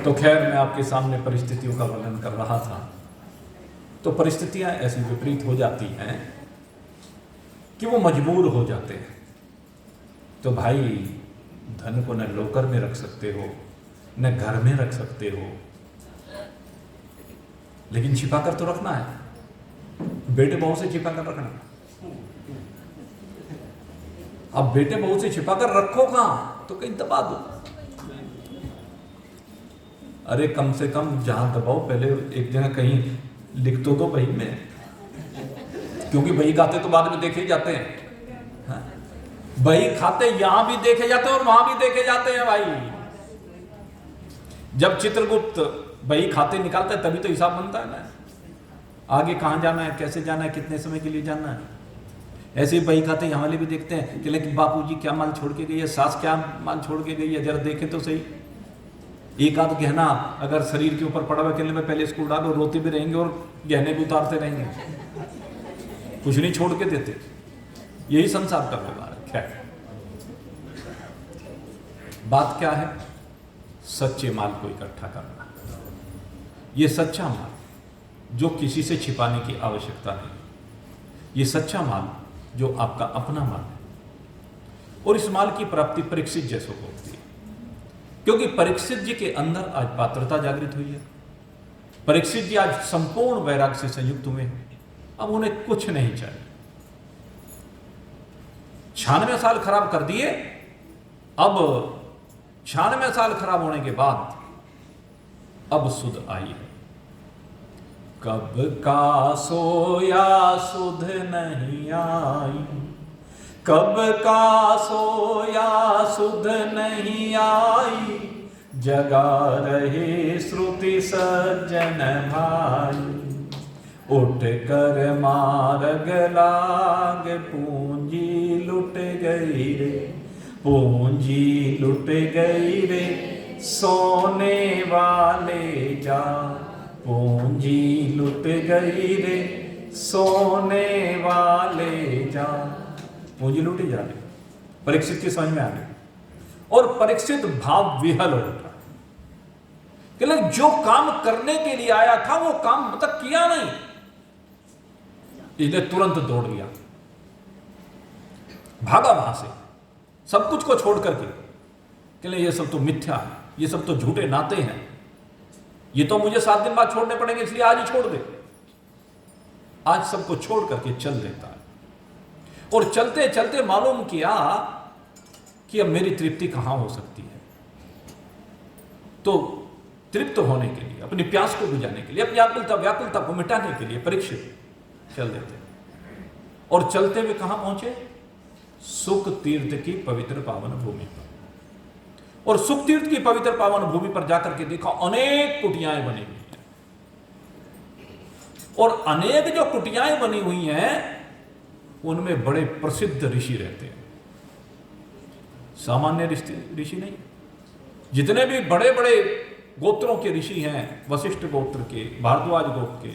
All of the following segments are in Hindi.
तो खैर मैं आपके सामने परिस्थितियों का वर्णन कर रहा था। तो परिस्थितियां ऐसी विपरीत हो जाती हैं कि वो मजबूर हो जाते हैं। तो भाई धन को न लॉकर में रख सकते हो न घर में रख सकते हो, लेकिन छिपा कर तो रखना है। बेटे बहू से छिपा कर रखना। अब बेटे बहू से छिपा कर रखो कहां, तो कहीं दबा दो। अरे कम से कम जहां दबाओ पहले एक जगह कहीं लिख तो दो बही में, क्योंकि बही खाते तो बाद में देखे जाते हैं। हाँ? बही खाते यहां भी देखे जाते हैं और वहां भी देखे जाते हैं भाई। जब चित्रगुप्त बही खाते निकालता है तभी तो हिसाब बनता है ना, आगे कहां जाना है, कैसे जाना है, कितने समय के लिए जाना है। ऐसे ही बही खाते यहाँ वाले भी देखते हैं कि लेकिन बापूजी क्या माल छोड़ के गई है, सास क्या माल छोड़ के गई है, जरा देखे तो सही। एक आध गहना अगर शरीर के ऊपर पड़ा हुआ अकेले में पहले इसको डालो, रोते भी रहेंगे और गहने भी उतारते रहेंगे, कुछ नहीं छोड़ के देते। यही संसार का व्यवहार है। खैर बात क्या है, सच्चे माल को इकट्ठा करना। ये सच्चा माल जो किसी से छिपाने की आवश्यकता नहीं, ये सच्चा माल जो आपका अपना माल है। और इस माल की प्राप्ति परीक्षित जैसों को होती है, क्योंकि परीक्षित जी के अंदर आज पात्रता जागृत हुई है। परीक्षित जी आज संपूर्ण वैराग्य से संयुक्त हुए हैं। अब उन्हें कुछ नहीं चाहिए। 96 साल खराब कर दिए, अब 96 साल खराब होने के बाद अब सुध आई है। कब का सोया सुध नहीं आई, कब का सोया सुध नहीं आई, जगा रहे श्रुति सज्जन भाई। उठ कर मार्ग लाग पूंजी लुट गई रे, पूंजी लुट गई रे, सोने वाले जा, पूंजी लुट गई रे, सोने वाले जा। पूंजी लूटी जा रही। परीक्षित की समझ में आ गई और परीक्षित भाव विहल हो उठा कि जो काम करने के लिए आया था वो काम मतलब किया नहीं, इसलिए तुरंत दौड़ गया, भागा वहां से सब कुछ को छोड़ करके कि ये सब तो मिथ्या है, ये सब तो झूठे नाते हैं, ये तो मुझे 7 दिन बाद छोड़ने पड़ेंगे, इसलिए आज ही छोड़ दे। आज सबको छोड़ करके चल देता है और चलते चलते मालूम किया कि अब मेरी तृप्ति कहां हो सकती है। तो तृप्त होने के लिए, अपनी प्यास को बुझाने के लिए, अपनी आकुलता व्याकुलता को मिटाने के लिए परीक्षित चल देते और चलते हुए कहां पहुंचे, सुख तीर्थ की पवित्र पावन भूमि पर। और सुख तीर्थ की पवित्र पावन भूमि पर जाकर के देखा अनेक कुटियाएं बनी हुई हैं और अनेक जो कुटियाएं बनी हुई हैं उनमें बड़े प्रसिद्ध ऋषि रहते हैं। सामान्य ऋषि नहीं, जितने भी बड़े बड़े गोत्रों के ऋषि हैं, वशिष्ठ गोत्र के, भारद्वाज गोत्र के,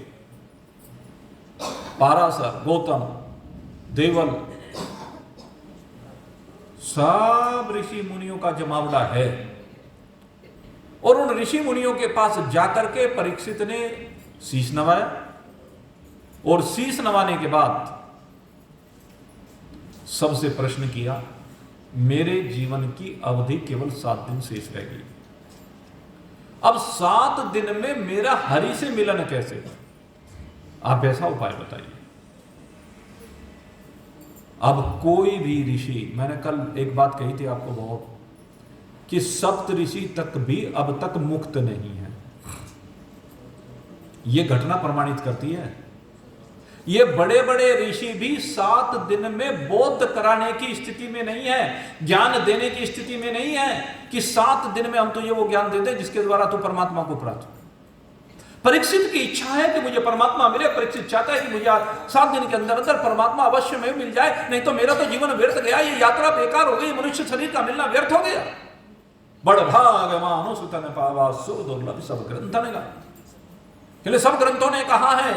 पाराशर, गौतम, देवल, सब ऋषि मुनियों का जमावड़ा है। और उन ऋषि मुनियों के पास जाकर के परीक्षित ने शीश नवाया और शीश नवाने के बाद सबसे प्रश्न किया, मेरे जीवन की अवधि केवल 7 दिन शेष रह गई, अब 7 दिन में मेरा हरि से मिलन कैसे, आप ऐसा उपाय बताइए। अब कोई भी ऋषि, मैंने कल एक बात कही थी आपको बहुत, कि सप्त ऋषि तक भी अब तक मुक्त नहीं है। यह घटना प्रमाणित करती है। ये बड़े बड़े ऋषि भी 7 दिन में बोध कराने की स्थिति में नहीं है, ज्ञान देने की स्थिति में नहीं है कि 7 दिन में हम तुझे वो ज्ञान दे दें जिसके द्वारा तू परमात्मा को प्राप्त। परीक्षित की इच्छा है कि मुझे परमात्मा मिले, परीक्षित चाहता है कि मुझे 7 दिन के अंदर अंदर परमात्मा अवश्य में मिल जाए, नहीं तो मेरा तो जीवन व्यर्थ गया, ये यात्रा बेकार हो गई, मनुष्य शरीर का मिलना व्यर्थ हो गया। बड़ भाग मानो सुतन पावा सुर दुर्लभ सब ग्रंथ ने कहा, सब ग्रंथों ने कहा है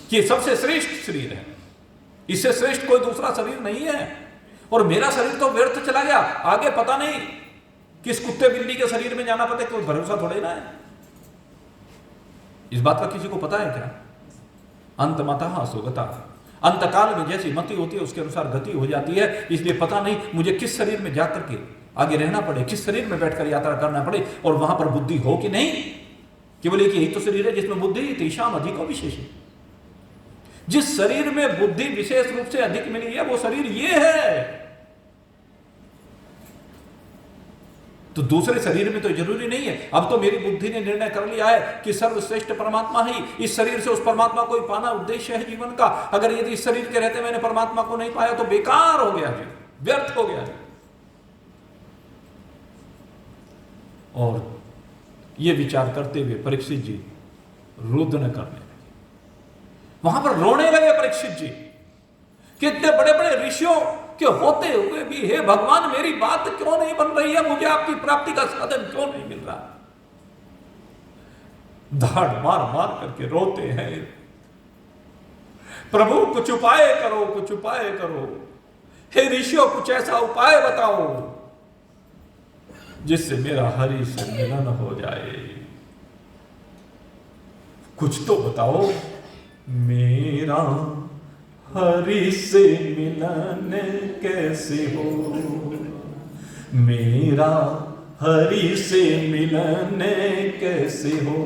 कि सबसे श्रेष्ठ शरीर है, इससे श्रेष्ठ कोई दूसरा शरीर नहीं है, और मेरा शरीर तो व्यर्थ चला गया, आगे पता नहीं किस कुत्ते बिल्ली के शरीर में जाना पड़े, कोई भरोसा थोड़े ना है। इस बात का किसी को पता है क्या? अंतमतः सुगता, अंतकाल में जैसी मति होती है उसके अनुसार गति हो जाती है। इसलिए पता नहीं मुझे किस शरीर में जाकर के आगे रहना पड़े, किस शरीर में बैठकर यात्रा करना पड़े, और वहां पर बुद्धि हो कि नहीं। केवल एक यही तो शरीर है जिसमें बुद्धि तेषाम अधिको विशेष है। जिस शरीर में बुद्धि विशेष रूप से अधिक मिली है वो शरीर ये है। तो दूसरे शरीर में तो जरूरी नहीं है। अब तो मेरी बुद्धि ने निर्णय कर लिया है कि सर्वश्रेष्ठ परमात्मा ही, इस शरीर से उस परमात्मा को ही पाना उद्देश्य है जीवन का। अगर यदि इस शरीर के रहते मैंने परमात्मा को नहीं पाया तो बेकार हो गया, व्यर्थ हो गया। और ये विचार करते हुए परीक्षित जी रुदन करने लगे। वहां पर रोने लगे परीक्षित जी। कितने बड़े बड़े ऋषियों के होते हुए भी हे भगवान मेरी बात क्यों नहीं बन रही है, मुझे आपकी प्राप्ति का साधन क्यों नहीं मिल रहा। धाड़ मार मार करके रोते हैं, प्रभु कुछ उपाय करो, कुछ उपाय करो, हे ऋषियों कुछ ऐसा उपाय बताओ जिससे मेरा हरि से मिलन हो जाए, कुछ तो बताओ। मेरा हरि से मिलन कैसे हो, मेरा हरि से मिलन कैसे हो,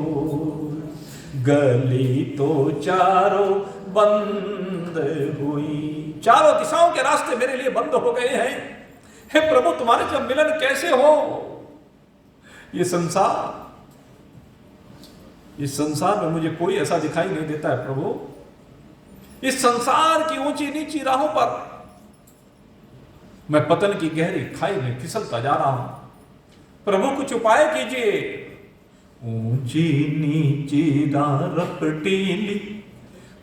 गली तो चारों बंद हुई, चारों दिशाओं के रास्ते मेरे लिए बंद हो गए हैं। हे प्रभु तुम्हारे जब मिलन कैसे हो। ये संसार में मुझे कोई ऐसा दिखाई नहीं देता है प्रभु। इस संसार की ऊंची नीची राहों पर मैं पतन की गहरी खाई में फिसलता जा रहा हूं। प्रभु कुछ उपाय कीजिए। ऊंची नीची राह रपटीली,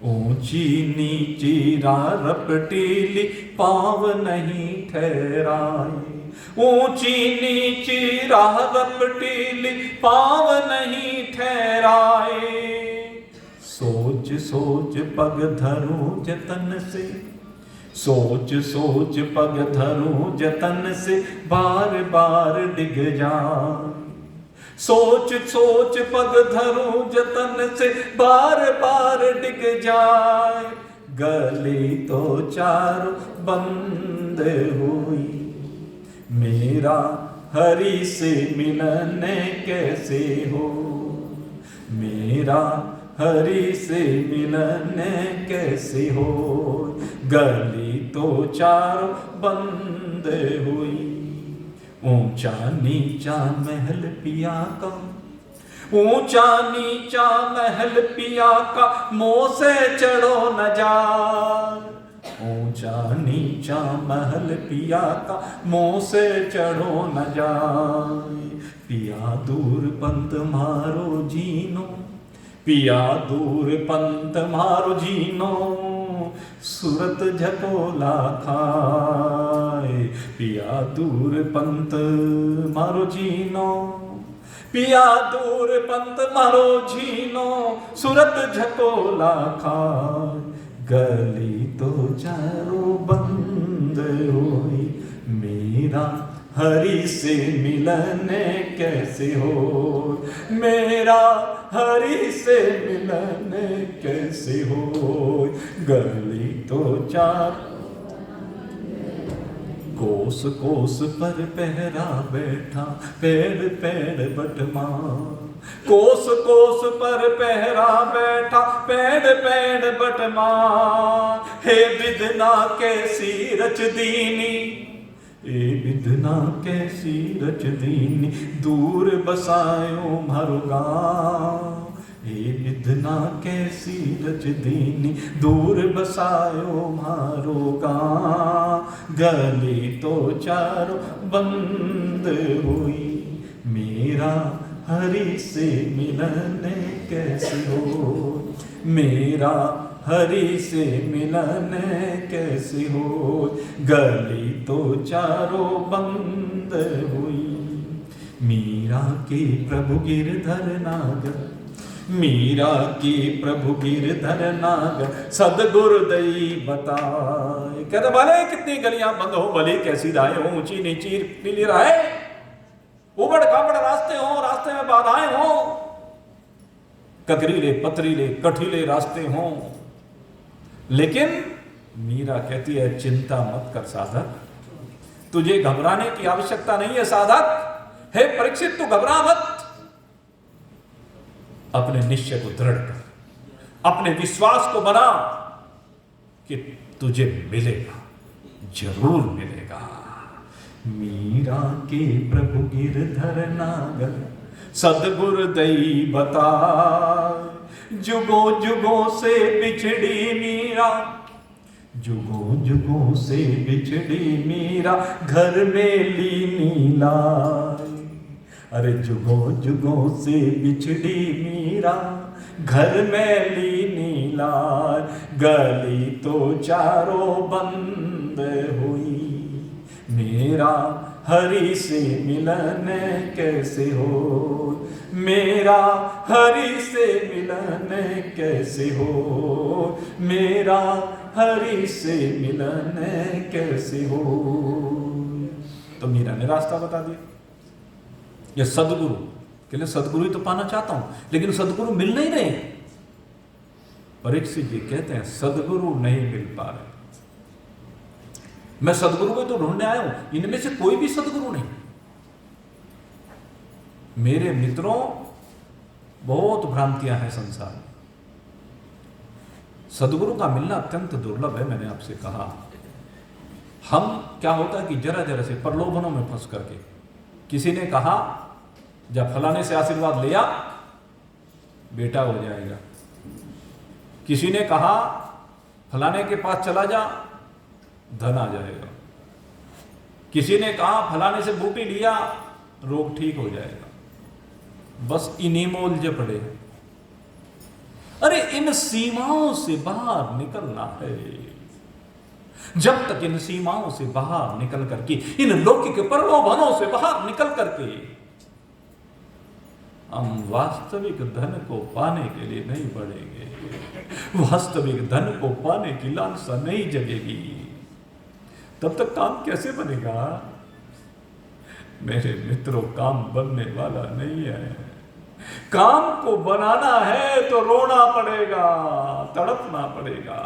ऊंची नीची राह रपटीली, पाँव नहीं ठहराए, ऊंची नीची राह रपटीली, पाँव नहीं ठहराए, सोच सोच पग धरूं जतन से, सोच सोच पग धरूं जतन से, बार बार डिग जाए, सोच सोच पग धरूं जतन से, बार बार डिग जाए, गली तो चारों बंद हुई, मेरा हरि से मिलन कैसे हो, मेरा हरि से मिलन कैसे हो, गली तो चारों बंद हुई, ऊंचा नीचा महल पिया का, ऊंचा नीचा महल पिया का, मोह से चढ़ो न जाए, ऊंचा नीचा महल पिया का, मोह से चढ़ो न जाए, पिया दूर पंत मारो जीनो, पिया दूर पंत मारो जीनो, सूरत झकोला खाए, पिया दूर पंत मारो जीनो, पिया दूर पंत मारो जीनो, सूरत झकोला खाए, गली तो चारों बंद हुई, मेरा हरि से मिलन कैसे हो, मेरा हरि से मिलन कैसे हो, गली तो चार कोस कोस पर पहरा बैठा, पेड़ पेड़ बटमा, कोस कोस पर पहरा बैठा, पेड़ पेड़ बटमा, हे विधना कैसी रच दीनी, ए विधना कैसी रच दीनी, दूर बसायो मारो गाँव, ए विधना कैसी रच दीनी, दूर बसायो मारो गाँव, गली तो चारों बंद हुई, मेरा हरि से मिलन कैसे हो, मेरा हरि से मिलन कैसे हो, गली तो चारों बंद हुई, मीरा के प्रभु गिरधर नागर, मीरा की प्रभु गिरधर नागर, सदगुरु दई बताए, कहते भले कितनी गलियां बंद हो, भले कैसी राहें हो, ऊंची नीची पीली राहें, में बाधाएं हों, ककरीले पथरीले कठिले रास्ते हों, लेकिन मीरा कहती है चिंता मत कर साधक, तुझे घबराने की आवश्यकता नहीं है साधक। हे परीक्षित, तू घबरा मत, अपने निश्चय को दृढ़ कर, अपने विश्वास को बना कि तुझे मिलेगा, जरूर मिलेगा। मीरा के प्रभु गिरधर नागर सदगुरु दई बता, जुगों जुगों से बिछड़ी मीरा, जुगों जुगों से बिछड़ी मीरा, घर में लीनी लाए। अरे जुगों जुगों से बिछड़ी मीरा, घर में लीनी लाए। गली तो चारों बंद हुई, मेरा हरि से मिलन कैसे हो, मेरा हरि से मिलन कैसे हो, मेरा हरि से मिलन कैसे हो। तो मीरा ने रास्ता बता दिया। ये सदगुरु के लिए, सदगुरु ही तो पाना चाहता हूं, लेकिन सदगुरु मिल नहीं रहे। परीक्षित जी कहते हैं सदगुरु नहीं मिल पा रहे, मैं सदगुरु को तो ढूंढने आया हूं, इनमें से कोई भी सदगुरु नहीं। मेरे मित्रों, बहुत भ्रांतियां हैं संसार में, सदगुरु का मिलना अत्यंत दुर्लभ है। मैंने आपसे कहा, हम क्या होता है कि जरा जरा से प्रलोभनों में फंस करके, किसी ने कहा जब फलाने से आशीर्वाद लिया बेटा हो जाएगा, किसी ने कहा फलाने के पास चला जा धन आ जाएगा, किसी ने कहा फलाने से बूटी लिया रोग ठीक हो जाएगा, बस इन्हीं में उलझे पड़े। अरे इन सीमाओं से बाहर निकलना है। जब तक इन सीमाओं से बाहर निकल करके, इन लौकिक प्रलोभनों से बाहर निकल करके हम वास्तविक धन को पाने के लिए नहीं बढ़ेंगे, वास्तविक धन को पाने की लालसा नहीं जगेगी, तब तक काम कैसे बनेगा? मेरे मित्रों, काम बनने वाला नहीं है। काम को बनाना है तो रोना पड़ेगा, तड़पना पड़ेगा,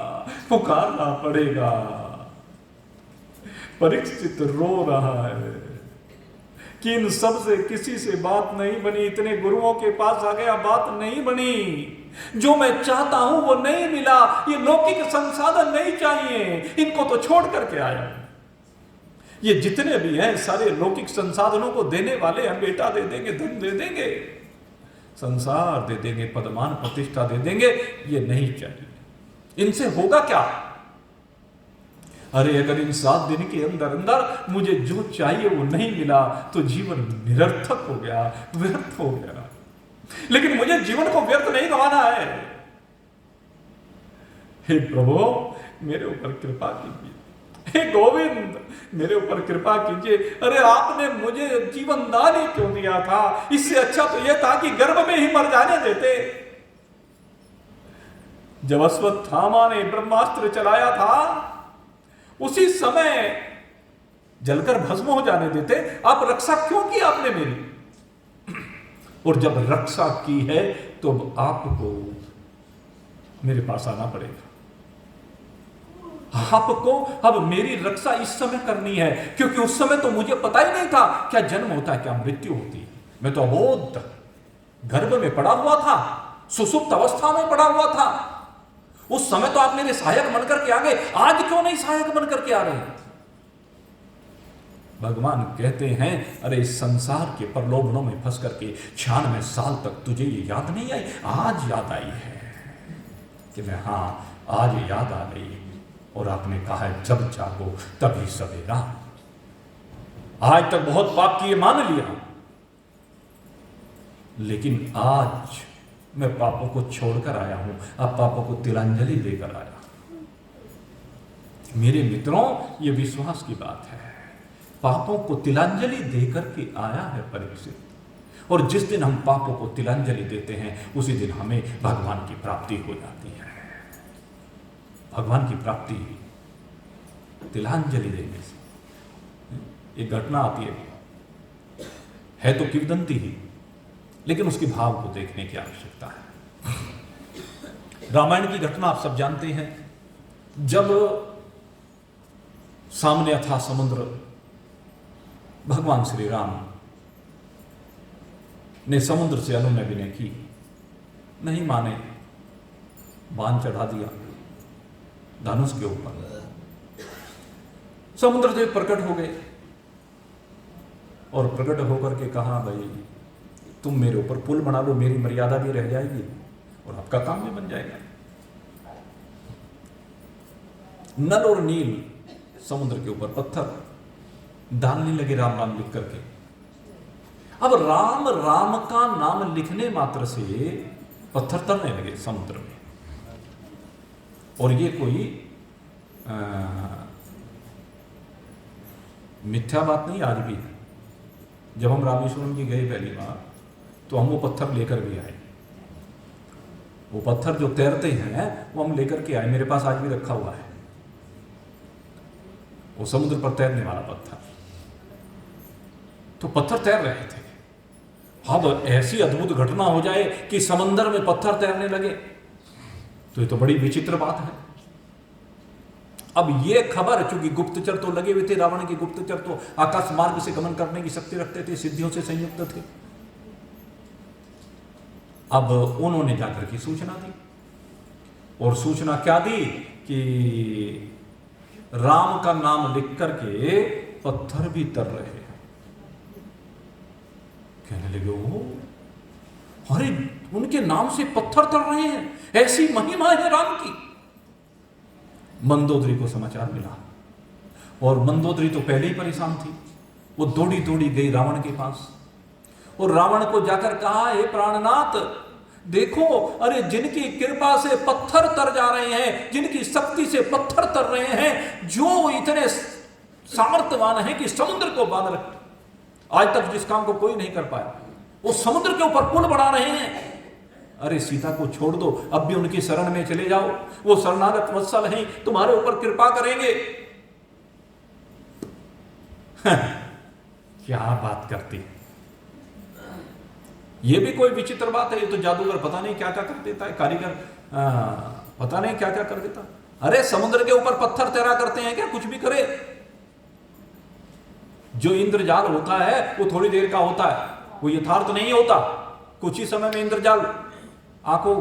पुकारना पड़ेगा। परीक्षित रो रहा है कि इन सब से किसी से बात नहीं बनी, इतने गुरुओं के पास आ गया, बात नहीं बनी, जो मैं चाहता हूं वो नहीं मिला, ये लौकिक संसाधन नहीं चाहिए, इनको तो छोड़ करके आया। ये जितने भी हैं सारे लौकिक संसाधनों को देने वाले हैं, बेटा दे देंगे, धन दे देंगे, संसार दे देंगे, पदमान प्रतिष्ठा दे देंगे, ये नहीं चाहिए। इनसे होगा क्या? अरे अगर इन 7 दिन के अंदर अंदर मुझे जो चाहिए वो नहीं मिला तो जीवन निरर्थक हो गया, व्यर्थ हो गया। लेकिन मुझे जीवन को व्यर्थ नहीं गंवाना है। हे प्रभु, मेरे ऊपर कृपा कीजिए। हे गोविंद, मेरे ऊपर कृपा कीजिए। अरे आपने मुझे जीवन दान ही क्यों दिया था? इससे अच्छा तो यह था कि गर्भ में ही मर जाने देते। जब अश्वत्थामा ने ब्रह्मास्त्र चलाया था उसी समय जलकर भस्म हो जाने देते। आप रक्षा क्यों की आपने मेरी? और जब रक्षा की है तो आपको मेरे पास आना पड़ेगा। आपको अब मेरी रक्षा इस समय करनी है, क्योंकि उस समय तो मुझे पता ही नहीं था क्या जन्म होता है, क्या मृत्यु होती है। मैं तो अबोध गर्भ में पड़ा हुआ था, सुसुप्त अवस्था में पड़ा हुआ था। उस समय तो आप मेरे सहायक बनकर के आ गए, आज क्यों नहीं सहायक बनकर के आ रहे? भगवान कहते हैं, अरे इस संसार के प्रलोभनों में फंस करके 96 साल तक तुझे ये याद नहीं आई, आज याद आई है कि मैं, हाँ आज याद आ गई। और आपने कहा है जब जागो तभी सवेरा। आज तक बहुत पाप किए मान लिया, लेकिन आज मैं पापों को छोड़कर आया हूं, अब पापों को तिलांजलि देकर आया। मेरे मित्रों, यह विश्वास की बात है। पापों को तिलांजलि देकर के आया है परीक्षित। और जिस दिन हम पापों को तिलांजलि देते हैं उसी दिन हमें भगवान की प्राप्ति हो जाती है। भगवान की प्राप्ति तिलांजलि देने से। एक घटना आती है तो किंवदंती ही। लेकिन उसके भाव को देखने की आवश्यकता है। रामायण की घटना आप सब जानते हैं। जब सामने था समुद्र, भगवान श्री राम ने समुद्र से अनुनय विनय की, नहीं माने, बाण चढ़ा दिया धनुष के ऊपर। समुद्र देव प्रकट हो गए और प्रकट होकर के कहा, भाई तुम मेरे ऊपर पुल बना लो, मेरी मर्यादा भी रह जाएगी और आपका काम भी बन जाएगा। नल और नील समुद्र के ऊपर पत्थर डालने लगे राम राम लिख करके। अब राम राम का नाम लिखने मात्र से पत्थर तरने लगे समुद्र में। और ये कोई मिथ्या बात नहीं, आज भी है। जब हम रामेश्वरम की गए पहली बार तो हम वो पत्थर लेकर भी आए। वो पत्थर जो तैरते हैं वो हम लेकर के आए, मेरे पास आज भी रखा हुआ है। वो समुद्र पर तैरने वाला पत्थर, तो पत्थर तैर रहे थे। अब ऐसी अद्भुत घटना हो जाए कि समंदर में पत्थर तैरने लगे, तो ये तो बड़ी विचित्र बात है। अब ये खबर, चूंकि गुप्तचर तो लगे हुए थे, रावण के गुप्तचर तो आकाश मार्ग से गमन करने की शक्ति रखते थे, सिद्धियों से संयुक्त थे। अब उन्होंने जाकर की सूचना दी, और सूचना क्या दी कि राम का नाम लिख करके पत्थर भी तर रहे हैं। कहने लगे, ओ अरे उनके नाम से पत्थर तर रहे हैं, ऐसी महिमा है राम की। मंदोदरी को समाचार मिला, और मंदोदरी तो पहले ही परेशान थी। वो दौड़ी दौड़ी गई रावण के पास, और रावण को जाकर कहा, हे प्राणनाथ देखो, अरे जिनकी कृपा से पत्थर तर जा रहे हैं, जिनकी शक्ति से पत्थर तर रहे हैं, जो इतने सामर्थ्यवान हैं कि समुद्र को बांध रखे, आज तक जिस काम को कोई नहीं कर पाया, वो समुद्र के ऊपर पुल बना रहे हैं। अरे सीता को छोड़ दो, अब भी उनकी शरण में चले जाओ, वो शरणागत वत्सल हैं, तुम्हारे ऊपर कृपा करेंगे। क्या बात करती है, ये भी कोई विचित्र बात है। ये तो जादूगर पता नहीं क्या क्या कर देता है, कारीगर पता नहीं क्या क्या कर देता। अरे समुद्र के ऊपर पत्थर तैरा करते हैं क्या, कुछ भी करे। जो इंद्रजाल होता है वो थोड़ी देर का होता है, वो यथार्थ नहीं होता। कुछ ही समय में इंद्रजाल आंखों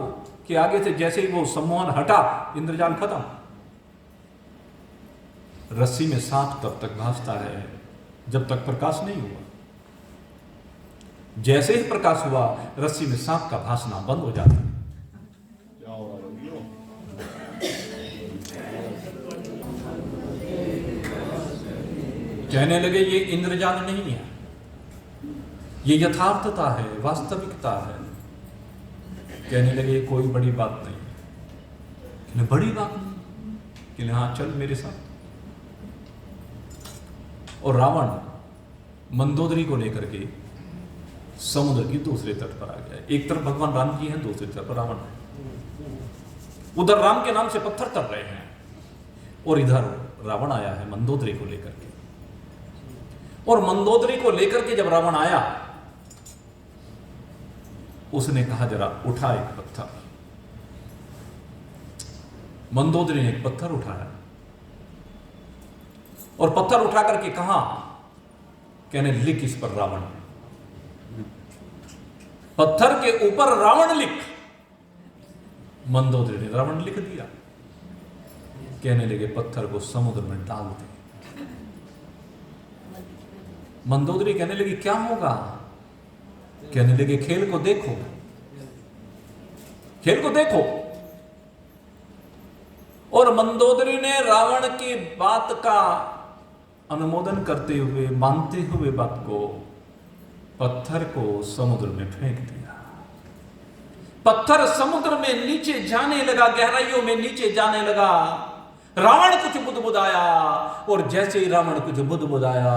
के आगे से जैसे ही वो सम्मोहन हटा, इंद्रजाल खत्म। रस्सी में सांप तब तक भासता है जब तक प्रकाश नहीं हुआ। जैसे ही प्रकाश हुआ, रस्सी में सांप का भासना बंद हो जाता है। कहने लगे, ये इंद्रजाल नहीं है, ये यथार्थता है, वास्तविकता है। कहने लगे, कोई बड़ी बात नहीं। कहने, बड़ी बात नहीं? कहने, हाँ चल मेरे साथ। और रावण मंदोदरी को लेकर के समुद्र की दूसरे तट पर आ गया। एक तरफ भगवान राम जी हैं, दूसरी तरफ रावण है। उधर राम के नाम से पत्थर तर रहे हैं, और इधर रावण आया है मंदोदरी को लेकर के। और मंदोदरी को लेकर के जब रावण आया, उसने कहा, जरा उठा एक पत्थर। मंदोदरी ने एक पत्थर उठाया, और पत्थर उठा करके कहा, कहने, लिख इस पर रावण। पत्थर के ऊपर रावण लिख। मंदोदरी ने रावण लिख दिया। कहने लगे, पत्थर को समुद्र में डाल दे। मंदोदरी कहने लगी, क्या होगा? कहने लगे, खेल को देखो, खेल को देखो। और मंदोदरी ने रावण की बात का अनुमोदन करते हुए, मानते हुए बात को, पत्थर को समुद्र में फेंक दिया। पत्थर समुद्र में नीचे जाने लगा, गहराइयों में नीचे जाने लगा। रावण कुछ बुदबुदाया, और जैसे ही रावण कुछ बुदबुदाया,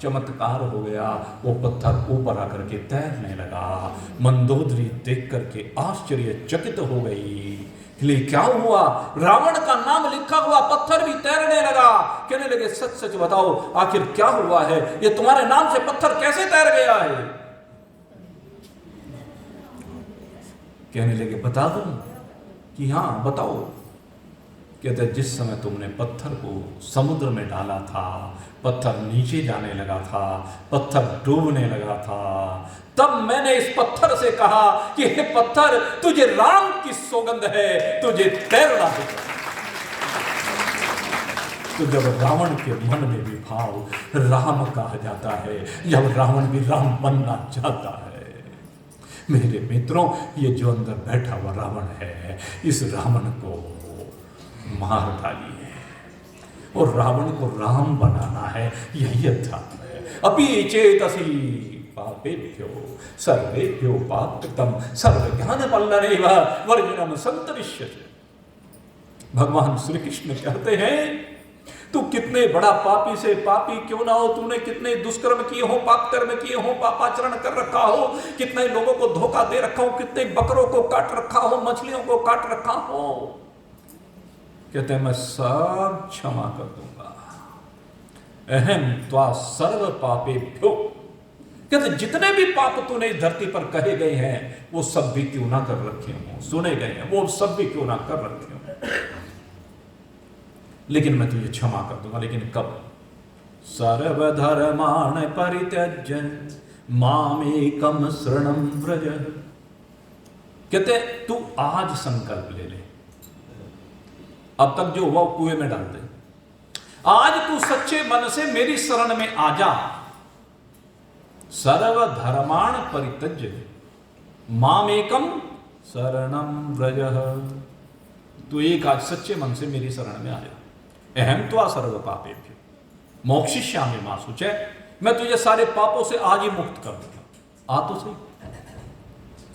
चमत्कार हो गया। वो पत्थर ऊपर आकर के तैरने लगा। मंदोदरी देख करके आश्चर्यचकित हो गई। क्या हुआ? रावण का नाम लिखा हुआ पत्थर भी तैरने लगा। कहने लगे, सच सच बताओ, आखिर क्या हुआ है? ये तुम्हारे नाम से पत्थर कैसे तैर गया है? कहने लगे बता दूं कि हाँ बताओ। कहते जिस समय तुमने पत्थर को समुद्र में डाला था, पत्थर नीचे जाने लगा था, पत्थर डूबने लगा था, तब मैंने इस पत्थर से कहा कि हे पत्थर, तुझे राम की सौगंध है, तुझे तैरना है। तो जब रावण के मन में भी भाव राम कहा जाता है, जब रावण भी राम बनना चाहता है, मेरे मित्रों, ये जो अंदर बैठा हुआ रावण है, इस रावण को मार डालिए और रावण को राम बनाना है। यही अध्यात्म है। अपि चेतसी पापेभ्यो सर्वेभ्यो पापकृतम सर्वज्ञानवल्लभेव वर्जनम संतरिष्यते। भगवान श्री कृष्ण कहते हैं, तू कितने बड़ा पापी से पापी क्यों ना हो, तूने कितने दुष्कर्म किए हो, पाप कर्म किए हो, पापाचरण कर रखा हो, कितने लोगों को धोखा दे रखा हो, कितने बकरों को काट रखा हो, मछलियों को काट रखा हो, कहते हैं मैं सब क्षमा कर दूंगा। अहम त्वा सर्व पापेभ्यो, कहते जितने भी पाप तूने इस धरती पर कहे गए हैं वो सब भी क्यों ना कर रखे हो, सुने गए हैं वो सब भी क्यों ना कर रखे हो, लेकिन मैं तुझे क्षमा कर दूंगा। लेकिन कब? सर्वधर्मान् परित्यज्य मामेकं शरणं व्रज। कहते तू आज संकल्प ले ले, अब तक जो हुआ कुएं में डाल दे, आज तू सच्चे मन से मेरी शरण में आ जा। सर्वधर्मान् परित्यज्य मामेकं शरणं व्रज। तू एक आज सच्चे मन से मेरी शरण में आ जा। अहम त्वा सर्व पापेभ्यो मोक्षयिष्यामि मा शुचय। मैं तुझे सारे पापों से आज ही मुक्त कर दूंगा। आ तो सही,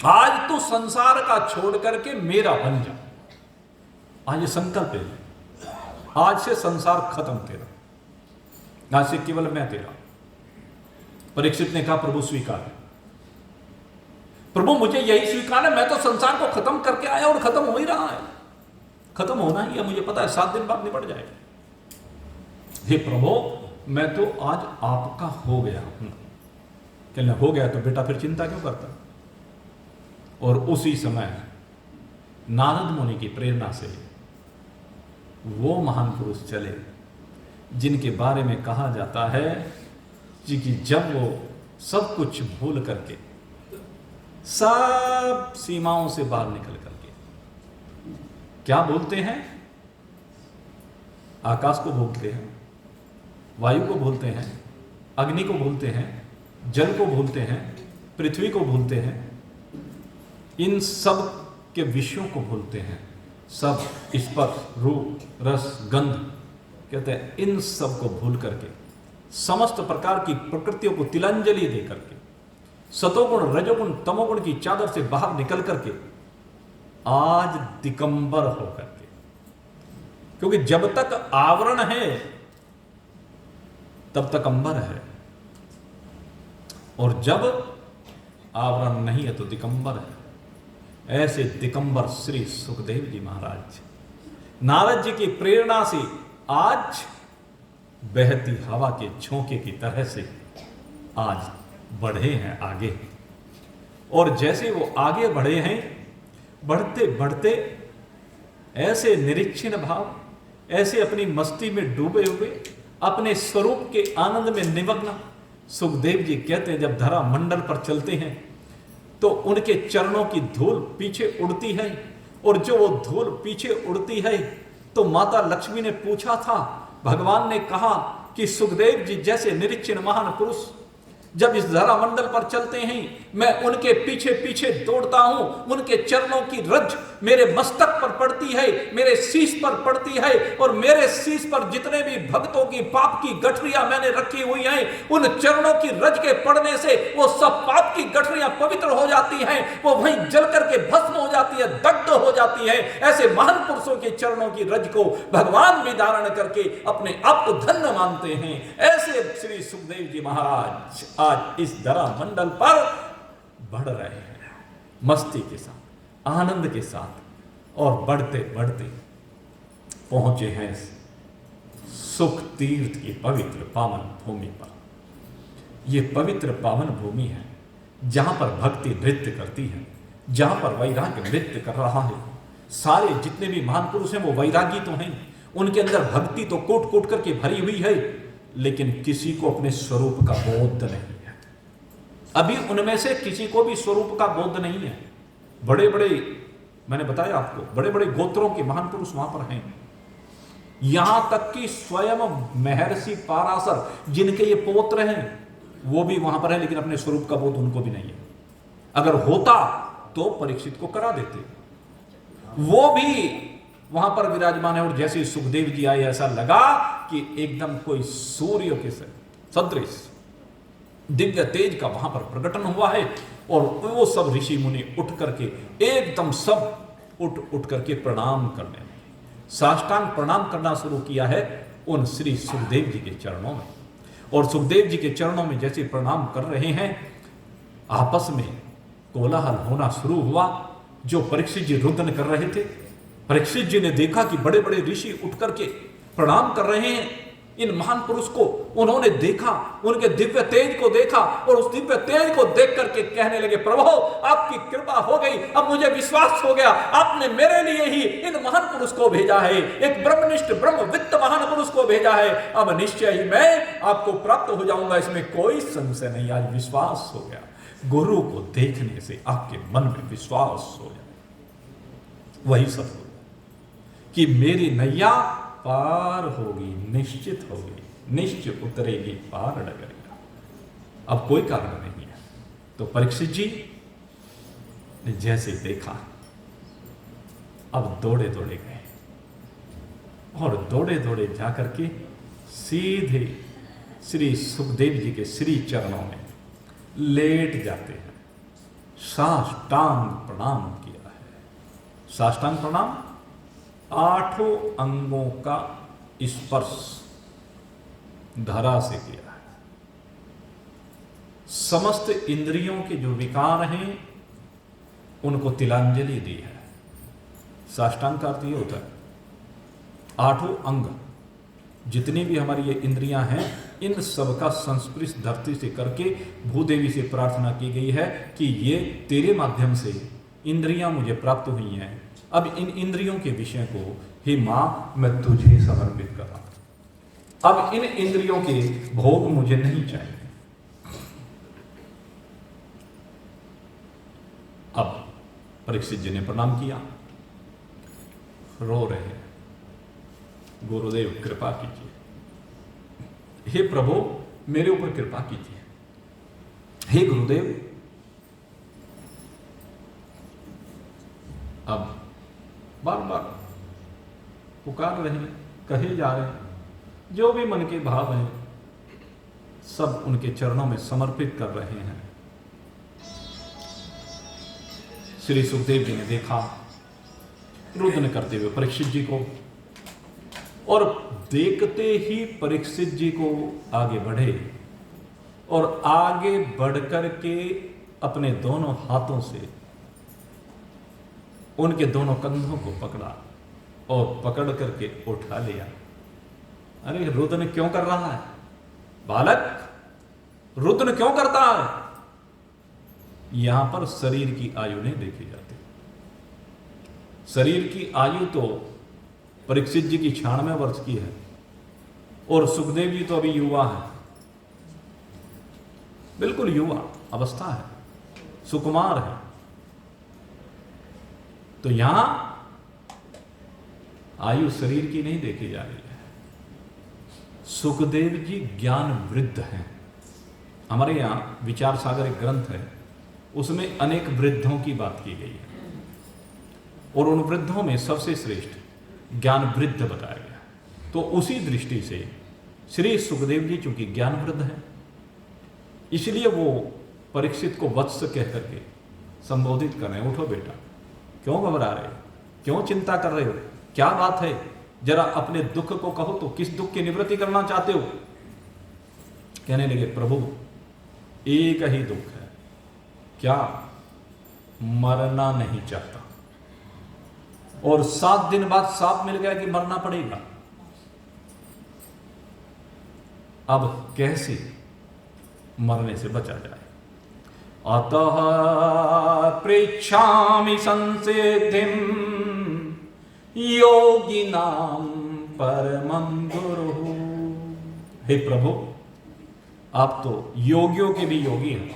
आज तू संसार का छोड़ करके मेरा बन जा। आज ये संकल्प ले, आज से संसार खत्म तेरा, आज से केवल मैं तेरा। परीक्षित ने कहा प्रभु स्वीकार है, प्रभु मुझे यही स्वीकार है, मैं तो संसार को खत्म करके आया और खत्म हो ही रहा है, खत्म होना ही है, मुझे पता है 7 दिन बाद निपट जाएगा। हे प्रभु मैं तो आज आपका हो गया हूं। कहने हो गया तो बेटा फिर चिंता क्यों करता? और उसी समय नारद मुनि की प्रेरणा से वो महान पुरुष चले जिनके बारे में कहा जाता है कि जब वो सब कुछ भूल करके, सब सीमाओं से बाहर निकल करके क्या बोलते हैं? आकाश को भूलते हैं, वायु को भूलते हैं, अग्नि को भूलते हैं, जल को भूलते हैं, पृथ्वी को भूलते हैं, इन सब के विषयों को भूलते हैं। सब स्पर्श, रूप, रस, गंध, कहते हैं इन सब को भूल करके समस्त प्रकार की प्रकृतियों को तिलांजलि दे करके सतोगुण, रजोगुण, तमोगुण की चादर से बाहर निकल करके आज दिगंबर हो करके, क्योंकि जब तक आवरण है तब तक अंबर है, और जब आवरण नहीं है तो दिगंबर है। ऐसे दिगंबर श्री सुखदेव जी महाराज नारद जी की प्रेरणा से आज बहती हवा के झोंके की तरह से आज बढ़े हैं आगे। और जैसे वो आगे बढ़े हैं, बढ़ते बढ़ते ऐसे निरीक्षण भाव, ऐसे अपनी मस्ती में डूबे हुए, अपने स्वरूप के आनंद में निमग्न सुखदेव जी कहते हैं जब धरा मंडल पर चलते हैं तो उनके चरणों की धूल पीछे उड़ती है, और जो वो धूल पीछे उड़ती है तो माता लक्ष्मी ने पूछा था, भगवान ने कहा कि सुखदेव जी जैसे निरीक्षण महान पुरुष जब इस धरा मंडल पर चलते हैं, मैं उनके पीछे पीछे दौड़ता हूं, उनके चरणों की रज मेरे मस्तक पर पड़ती है, मेरे शीश पर पड़ती है, और मेरे शीश पर जितने भी भक्तों की पाप की गठरियां मैंने रखी हुई हैं, उन चरणों की रज के पड़ने से वो सब पाप की गठरियां पवित्र हो जाती हैं, वो वहीं जल करके भस्म हो जाती है, दग्ध हो जाती है। ऐसे महान पुरुषों के चरणों की रज को भगवान भी धारण करके अपने आप को धन्य मानते हैं। ऐसे श्री सुखदेव जी महाराज आज इस धरा मंडल पर बढ़ रहे हैं मस्ती के साथ, आनंद के साथ, और बढ़ते बढ़ते पहुंचे हैं सुख तीर्थ की पवित्र पावन भूमि पर। यह पवित्र पावन भूमि है जहां पर भक्ति नृत्य करती है, जहां पर वैराग्य नृत्य कर रहा है। सारे जितने भी महान पुरुष हैं वो वैरागी तो हैं, उनके अंदर भक्ति तो कोट कोट करके भरी हुई है, लेकिन किसी को अपने स्वरूप का बोध नहीं है। अभी उनमें से किसी को भी स्वरूप का बोध नहीं है। बड़े बड़े, मैंने बताया आपको, बड़े बड़े गोत्रों के महान पुरुष वहां पर हैं, यहां तक कि स्वयं महर्षि पाराशर जिनके ये पौत्र हैं वो भी वहां पर है, लेकिन अपने स्वरूप का बोध उनको भी नहीं है। अगर होता तो परीक्षित को करा देते, वो भी वहां पर विराजमान है। और जैसे सुखदेव जी आए ऐसा लगा कि एकदम कोई सूर्य के सदृश दिव्य तेज का वहां पर प्रकटन हुआ है। और वो सब ऋषि मुनि उठ करके एकदम सब उठ करके प्रणाम करने लगे, साष्टांग प्रणाम करना शुरू किया है उन श्री सुखदेव जी के चरणों में। और सुखदेव जी के चरणों में जैसे प्रणाम कर रहे हैं, आपस में कोलाहल होना शुरू हुआ। जो परीक्षित जी रुदन कर रहे थे, परीक्षित जी ने देखा कि बड़े बड़े ऋषि उठ करके प्रणाम कर रहे हैं इन महान पुरुष को। उन्होंने देखा, उनके दिव्य तेज को देखा, और उस दिव्य तेज को देख करके कहने लगे, प्रभु आपकी कृपा हो गई, अब मुझे विश्वास हो गया, आपने मेरे लिए ही इन महान पुरुष को भेजा है, एक ब्रह्मनिष्ठ ब्रह्मवित्त महान पुरुष को भेजा है। अब निश्चय ही मैं आपको प्राप्त हो जाऊंगा, इसमें कोई संशय नहीं। आज विश्वास हो गया, गुरु को देखने से आपके मन में विश्वास हो जाए। वही सब हो कि मेरी नैया पार होगी, निश्चित होगी, निश्चित उतरेगी पार डगरिया। अब कोई कारण नहीं है। तो परीक्षित जी ने जैसे देखा, अब दौड़े दौड़े गए और दौड़े दौड़े जाकर के सीधे श्री सुखदेव जी के श्री चरणों में लेट जाते हैं। साष्टांग प्रणाम किया है। साष्टांग प्रणाम 8 अंगों का स्पर्श धरा से किया है। समस्त इंद्रियों के जो विकार हैं उनको तिलांजलि दी है। साष्टांग का अर्थ ये होता है 8 अंग, जितनी भी हमारी ये इंद्रियां हैं, इन सब का संस्पर्श धरती से करके भूदेवी से प्रार्थना की गई है कि ये तेरे माध्यम से इंद्रियां मुझे प्राप्त हुई हैं। अब इन इंद्रियों के विषय को हे मां मैं तुझे समर्पित कर रहा हूं। अब इन इंद्रियों के भोग मुझे नहीं चाहिए। अब परीक्षित जी ने प्रणाम किया, रो रहे हैं, गुरुदेव कृपा कीजिए, हे प्रभु मेरे ऊपर कृपा कीजिए, हे गुरुदेव। अब बार बार पुकार रहे हैं, कहे जा रहे हैं, जो भी मन के भाव हैं सब उनके चरणों में समर्पित कर रहे हैं। श्री सुखदेव जी ने देखा रुदन करते हुए परीक्षित जी को, और देखते ही परीक्षित जी को आगे बढ़े और आगे बढ़कर के अपने दोनों हाथों से उनके दोनों कंधों को पकड़ा और पकड़ करके उठा लिया। अरे रुदन क्यों कर रहा है बालक, रुदन क्यों करता है? यहां पर शरीर की आयु नहीं देखी जाती। शरीर की आयु तो परीक्षित जी की 96 वर्ष की है और सुखदेव जी तो अभी युवा है, बिल्कुल युवा अवस्था है, सुकुमार है। तो यहां आयु शरीर की नहीं देखी जा रही है। सुखदेव जी ज्ञान वृद्ध हैं। हमारे यहां विचार सागर एक ग्रंथ है, उसमें अनेक वृद्धों की बात की गई है और उन वृद्धों में सबसे श्रेष्ठ ज्ञान वृद्ध बताया गया। तो उसी दृष्टि से श्री सुखदेव जी चूंकि ज्ञान वृद्ध हैं, इसलिए वो परीक्षित को वत्स कह करके संबोधित कर रहे हैं। उठो बेटा, क्यों घबरा रहे हो, क्यों चिंता कर रहे हो, क्या बात है, जरा अपने दुख को कहो तो, किस दुख की निवृत्ति करना चाहते हो? कहने लगे प्रभु एक ही दुख है, क्या मरना नहीं चाहता, और 7 दिन बाद साफ मिल गया कि मरना पड़ेगा। अब कैसे मरने से बचा जाए? अतः पृच्छामि संसिद्धिं योगिनां परमं गुरु। हे प्रभु, आप तो योगियों के भी योगी हैं,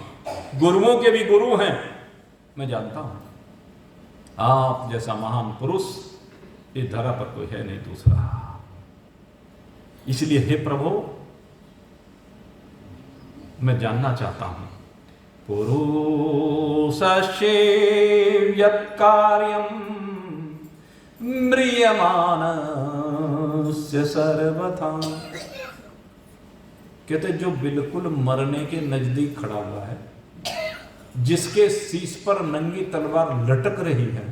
गुरुओं के भी गुरु हैं। मैं जानता हूं आप जैसा महान पुरुष इस धरा पर कोई है नहीं दूसरा। इसलिए हे प्रभु, मैं जानना चाहता हूं, पुरुषस्य यत्कार्यं म्रियमाणस्य सर्वथा। कहते जो बिल्कुल मरने के नजदीक खड़ा हुआ है, जिसके शीश पर नंगी तलवार लटक रही है,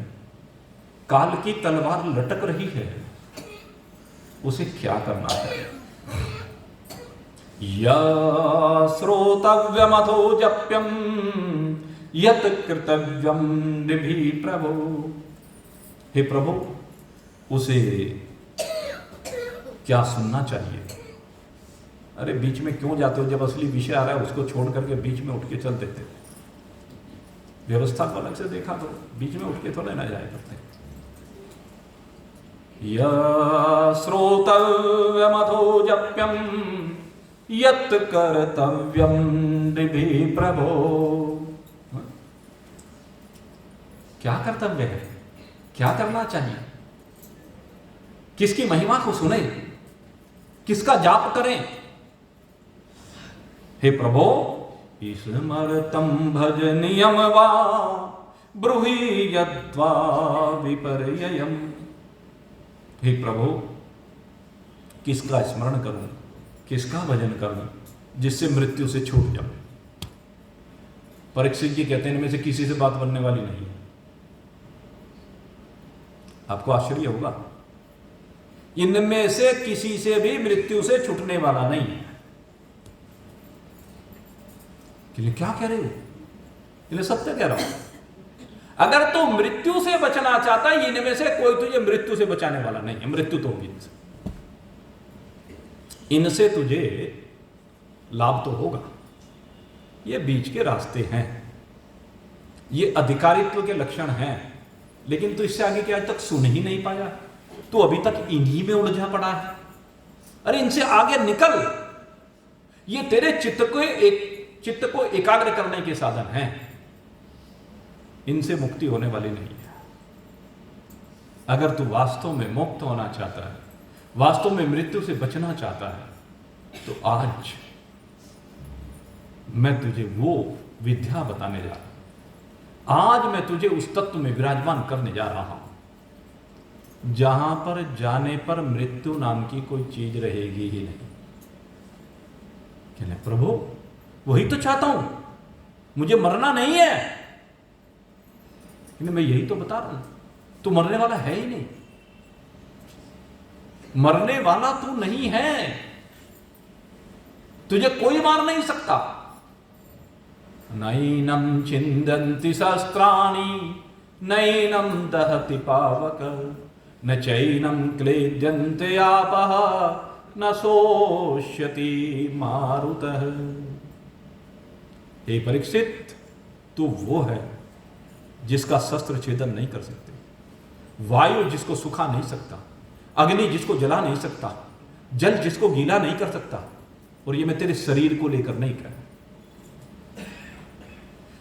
काल की तलवार लटक रही है, उसे क्या करना चाहिए? श्रोतव्यमथो जप्यम यत कृतव्यम निभि प्रभु। हे प्रभु, उसे क्या सुनना चाहिए? अरे बीच में क्यों जाते हो? जब असली विषय आ रहा है उसको छोड़ करके बीच में उठ के चल देते। व्यवस्था को अलग से देखा तो बीच में उठ के थोड़े ना जाया करते। श्रोतव्यमथो जप्यम यत् कर्तव्यम निभि प्रभो। क्या कर्तव्य है, क्या करना चाहिए, किसकी महिमा को सुने, किसका जाप करें? हे प्रभो, स्मरतं भजनियम वा ब्रूहि यद्वा विपर्ययम्। हे प्रभु, किसका स्मरण करूं, किसका भजन करूं जिससे मृत्यु से छूट जाऊं? परीक्षित जी कहते हैं इनमें से किसी से बात बनने वाली नहीं है। आपको आश्चर्य होगा, इनमें से किसी से भी मृत्यु से छूटने वाला नहीं है। क्या कह रहे हो? इन्हें सत्य कह रहा हूं। अगर तू मृत्यु से बचना चाहता है, इनमें से कोई तुझे मृत्यु से बचाने वाला नहीं है। मृत्यु तो होगी इनसे तुझे लाभ तो होगा। ये बीच के रास्ते हैं, ये अधिकारित्व के लक्षण हैं, लेकिन तू इससे आगे के आज तक सुन ही नहीं पाया। तू अभी तक इन्हीं में उलझा पड़ा है। अरे इनसे आगे निकल। ये तेरे चित्त को एकाग्र करने के साधन हैं। इनसे मुक्ति होने वाली नहीं है। अगर तू वास्तव में मुक्त होना चाहता है, वास्तव में मृत्यु से बचना चाहता है, तो आज मैं तुझे वो विद्या बताने जा रहा हूं। आज मैं तुझे उस तत्व में विराजमान करने जा रहा हूं जहां पर जाने पर मृत्यु नाम की कोई चीज रहेगी ही नहीं। कहने प्रभु, वही तो चाहता हूं, मुझे मरना नहीं है। मैं यही तो बता रहा हूं, तू मरने वाला है ही नहीं। मरने वाला तू नहीं है, तुझे कोई मार नहीं सकता। नैनम छिन्दन्ति शस्त्राणि नैनम दहति पावक न चैनम क्लेद्यन्ते आपः न शोष्यति मारुतः। हे परीक्षित, तू वो है जिसका शस्त्र छेदन नहीं कर सकते, वायु जिसको सुखा नहीं सकता, अग्नि जिसको जला नहीं सकता, जल जिसको गीला नहीं कर सकता। और ये मैं तेरे शरीर को लेकर नहीं कह रहा।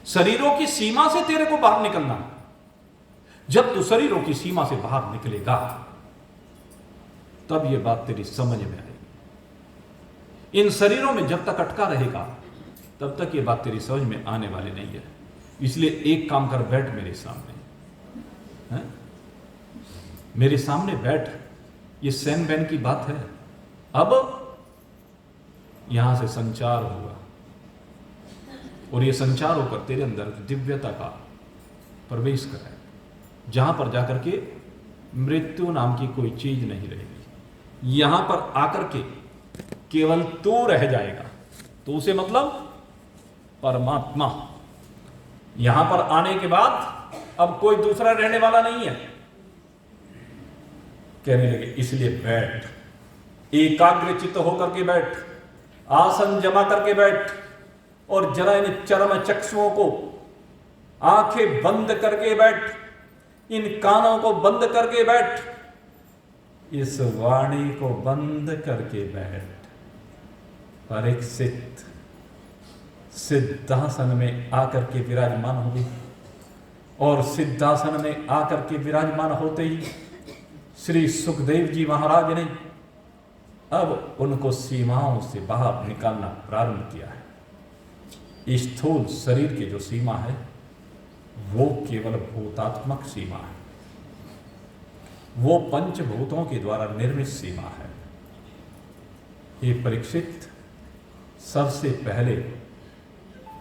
शरीरों की सीमा से तेरे को बाहर निकलना। जब तू शरीरों की सीमा से बाहर निकलेगा तब ये बात तेरी समझ में आएगी। इन शरीरों में जब तक अटका रहेगा तब तक ये बात तेरी समझ में आने वाली नहीं है। इसलिए एक काम कर, बैठ मेरे सामने, है? मेरे सामने बैठ। ये सैन बैन की बात है। अब यहां से संचार होगा और ये संचार होकर तेरे अंदर दिव्यता का प्रवेश कराए, जहां पर जाकर के मृत्यु नाम की कोई चीज नहीं रहेगी। यहां पर आकर के केवल तू रह जाएगा। तो उसे मतलब परमात्मा। यहां पर आने के बाद अब कोई दूसरा रहने वाला नहीं है। कहने लगे इसलिए बैठ, एकाग्र चित्त होकर के बैठ, आसन जमा करके बैठ, और जरा इन चरम चक्षुओं को आंखें बंद करके बैठ, इन कानों को बंद करके बैठ, इस वाणी को बंद करके बैठ। परीक्षित सिद्धासन में आकर के विराजमान हुए और सिद्धासन में आकर के विराजमान होते ही श्री सुखदेव जी महाराज ने अब उनको सीमाओं से बाहर निकालना प्रारंभ किया है। स्थूल शरीर की जो सीमा है वो केवल भूतात्मक सीमा है, वो पंचभूतों के द्वारा निर्मित सीमा है। ये परीक्षित, सबसे पहले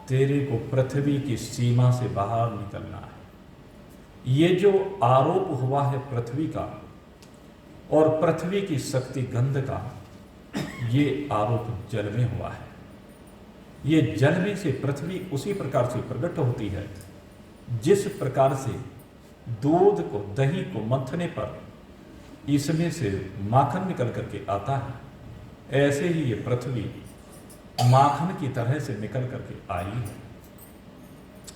तेरे को पृथ्वी की सीमा से बाहर निकलना है। ये जो आरोप हुआ है पृथ्वी का और पृथ्वी की शक्ति गंध का, ये आरोप जल में हुआ है। ये जल में से पृथ्वी उसी प्रकार से प्रकट होती है जिस प्रकार से दूध को, दही को मंथने पर इसमें से माखन निकल करके आता है, ऐसे ही ये पृथ्वी माखन की तरह से निकल करके आई है।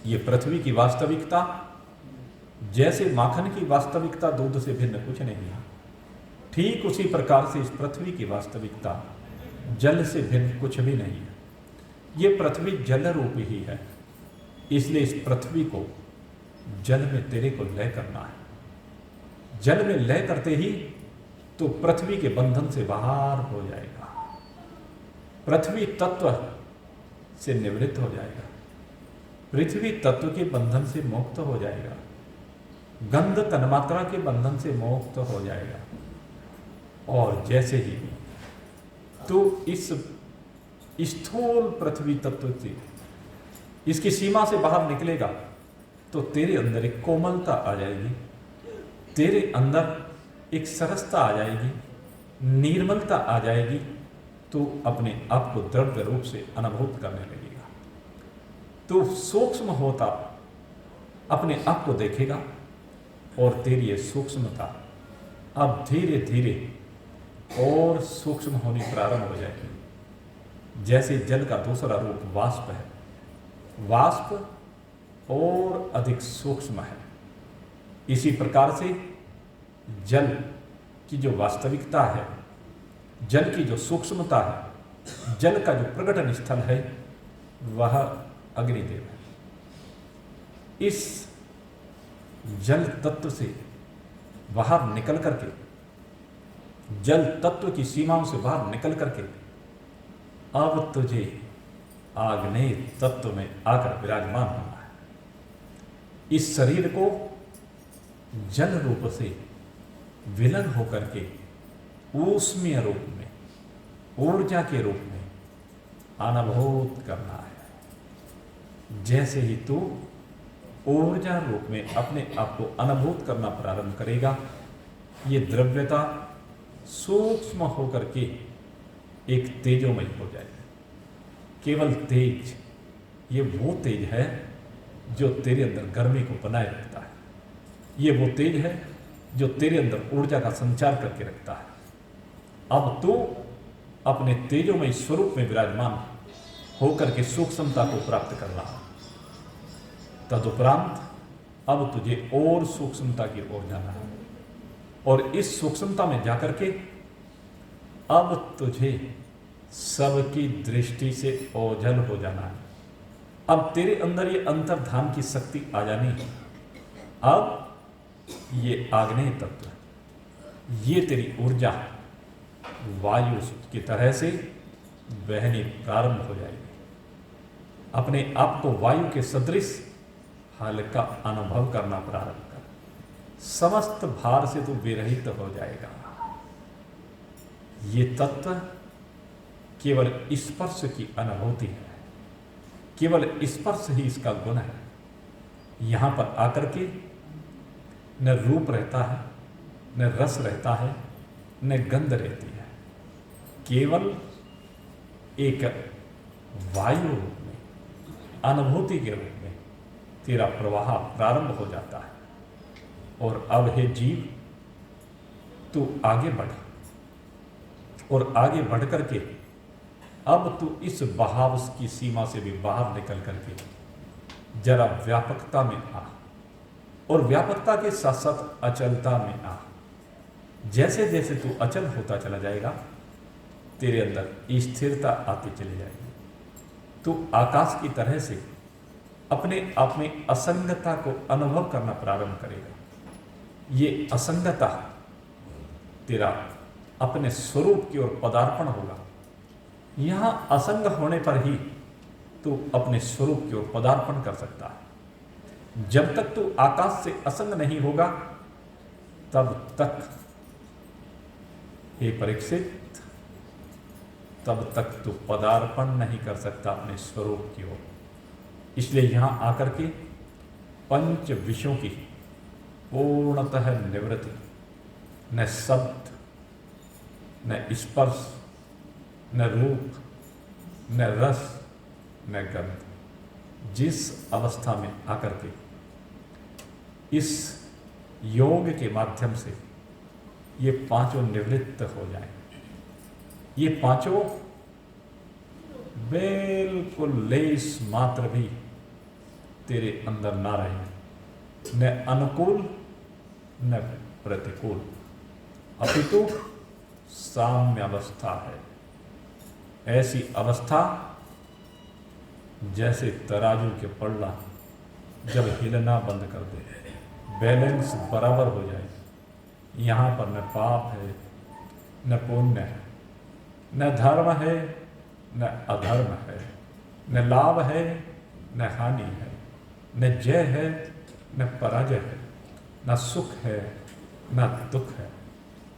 ये पृथ्वी की वास्तविकता, जैसे माखन की वास्तविकता दूध से भिन्न कुछ नहीं है, ठीक उसी प्रकार से इस पृथ्वी की वास्तविकता जल से भिन्न कुछ भी नहीं है। ये पृथ्वी जल रूप ही है, इसलिए इस पृथ्वी को जल में तेरे को लय करना है। जल में लय करते ही तो पृथ्वी के बंधन से बाहर हो जाएगा, पृथ्वी तत्व से निवृत्त हो जाएगा, पृथ्वी तत्व के बंधन से मुक्त हो जाएगा, गंध तन्मात्रा के बंधन से मुक्त हो जाएगा। और जैसे ही तो इस स्थूल पृथ्वी तत्व से, इसकी सीमा से बाहर निकलेगा तो तेरे अंदर एक कोमलता आ जाएगी, तेरे अंदर एक सरसता आ जाएगी, निर्मलता आ जाएगी, तो अपने आप को द्रव्य रूप से अनुभूत करने लगेगा। तो सूक्ष्म होता अपने आप को देखेगा और तेरी ये सूक्ष्मता अब धीरे धीरे और सूक्ष्म होनी प्रारंभ हो जाएगी। जैसे जल का दूसरा रूप वाष्प है, वाष्प और अधिक सूक्ष्म है, इसी प्रकार से जल की जो वास्तविकता है, जल की जो सूक्ष्मता है, जल का जो प्रकटन स्थल है, वह अग्निदेव है। इस जल तत्व से बाहर निकल करके, जल तत्व की सीमाओं से बाहर निकल करके अब तुझे आग्नेय तत्व में आकर विराजमान होना है। इस शरीर को जल रूप से विलीन होकर के ऊष्मीय रूप में, ऊर्जा के रूप में अनुभूत करना है। जैसे ही तू ऊर्जा रूप में अपने आप को अनुभूत करना प्रारंभ करेगा, ये द्रव्यता सूक्ष्म होकर के एक तेजोमय हो जाएगी। केवल तेज, ये वो तेज है जो तेरे अंदर गर्मी को बनाए रखता है, ये वो तेज है जो तेरे अंदर ऊर्जा का संचार करके रखता है। अब तू अपने तेजोमय स्वरूप में विराजमान होकर के सूक्ष्मता को प्राप्त कर रहा है। तदुपरांत अब तुझे और सूक्ष्मता की ओर जाना है और इस सूक्ष्मता में जाकर के अब तुझे सबकी दृष्टि से ओझल हो जाना है। अब तेरे अंदर ये अंतर्धान की शक्ति आ जानी है। अब ये आग्नेय तत्व, ये तेरी ऊर्जा वायु की तरह से बहनी प्रारंभ हो जाएगी। अपने आप को वायु के सदृश हल्का अनुभव करना प्रारंभ कर, समस्त भार से तू विरहित हो जाएगा। ये तत्व केवल स्पर्श की अनुभूति है, केवल स्पर्श ही इसका गुण है। यहां पर आकर के न रूप रहता है, न रस रहता है, न गंध रहती है, केवल एक वायु रूप में, अनुभूति के रूप में तेरा प्रवाह प्रारंभ हो जाता है। और अब हे जीव, तू आगे बढ़ और आगे बढ़ करके अब तू इस बहाव की सीमा से भी बाहर निकल करके जरा व्यापकता में आ, और व्यापकता के साथ साथ अचलता में आ। जैसे जैसे तू अचल होता चला जाएगा, तेरे अंदर स्थिरता आती चली जाएगी। तू आकाश की तरह से अपने आप में असंगता को अनुभव करना प्रारंभ करेगा। ये असंगता तेरा अपने स्वरूप की ओर पदार्पण होगा। यहां असंग होने पर ही तू अपने स्वरूप की ओर पदार्पण कर सकता है। जब तक तू आकाश से असंग नहीं होगा, तब तक हे परीक्षित, तब तक तू पदार्पण नहीं कर सकता अपने स्वरूप की ओर। इसलिए यहां आकर के पंच विषयों की पूर्णतः निवृत्ति, न शब्द, न स्पर्श, न रूप, न रस, न गंध, जिस अवस्था में आकर के इस योग के माध्यम से ये पांचों निवृत्त हो जाएं, ये पांचों बिल्कुल लेस मात्र भी तेरे अंदर ना रहे, न अनुकूल न प्रतिकूल, अपितु साम्य अवस्था है। ऐसी अवस्था जैसे तराजू के पल्ला जब हिलना बंद कर दे, बैलेंस बराबर हो जाए। यहाँ पर न पाप है, न पुण्य है, न धर्म है, न अधर्म है, न लाभ है, न हानि है, न जय है, न पराजय है, न सुख है, न दुख है।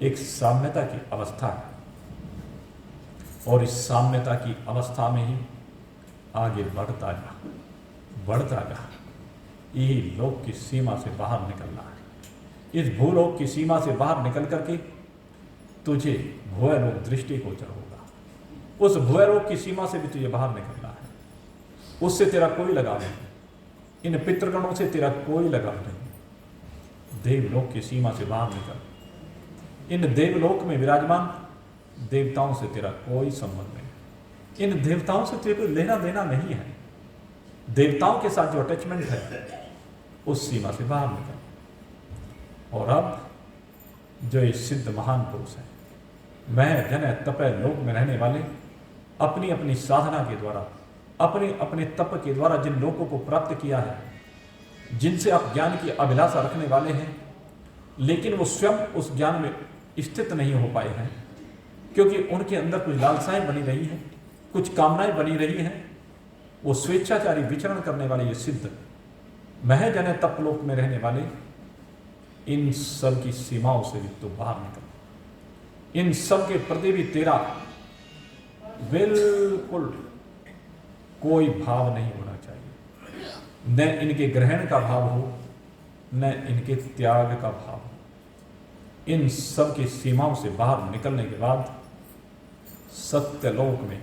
एक साम्यता की अवस्था है, और इस साम्यता की अवस्था में ही आगे बढ़ता जा, बढ़ता जा। यही लोक की सीमा से बाहर निकलना है। इस भूलोक की सीमा से बाहर निकल करके तुझे भूलोक दृष्टिगोचर होगा। उस भूलोक की सीमा से भी तुझे बाहर निकलना है। उससे तेरा कोई लगाव नहीं, इन पितृगणों से तेरा कोई लगाव नहीं। देवलोक की सीमा से बाहर निकल। इन देवलोक में विराजमान देवताओं से तेरा कोई संबंध नहीं। इन देवताओं से तेरे को लेना देना नहीं है। देवताओं के साथ जो अटैचमेंट है, उस सीमा से बाहर निकल। और अब जो ये सिद्ध महान पुरुष है, मैं जन तपय लोक में रहने वाले, अपनी अपनी साधना के द्वारा, अपने अपने तप के द्वारा जिन लोगों को प्राप्त किया है, जिनसे आप ज्ञान की अभिलाषा रखने वाले हैं, लेकिन वो स्वयं उस ज्ञान में स्थित नहीं हो पाए हैं, क्योंकि उनके अंदर कुछ लालसाएं बनी रही हैं, कुछ कामनाएं बनी रही हैं। वो स्वेच्छाचारी विचरण करने वाले ये सिद्ध महज जन तपलोक में रहने वाले, इन सब की सीमाओं से भी तो बाहर निकल। इन सब के प्रति भी तेरा बिल्कुल कोई भाव नहीं होना चाहिए। न इनके ग्रहण का भाव हो, न इनके त्याग का भाव हो। इन सब की सीमाओं से बाहर निकलने के बाद सत्यलोक में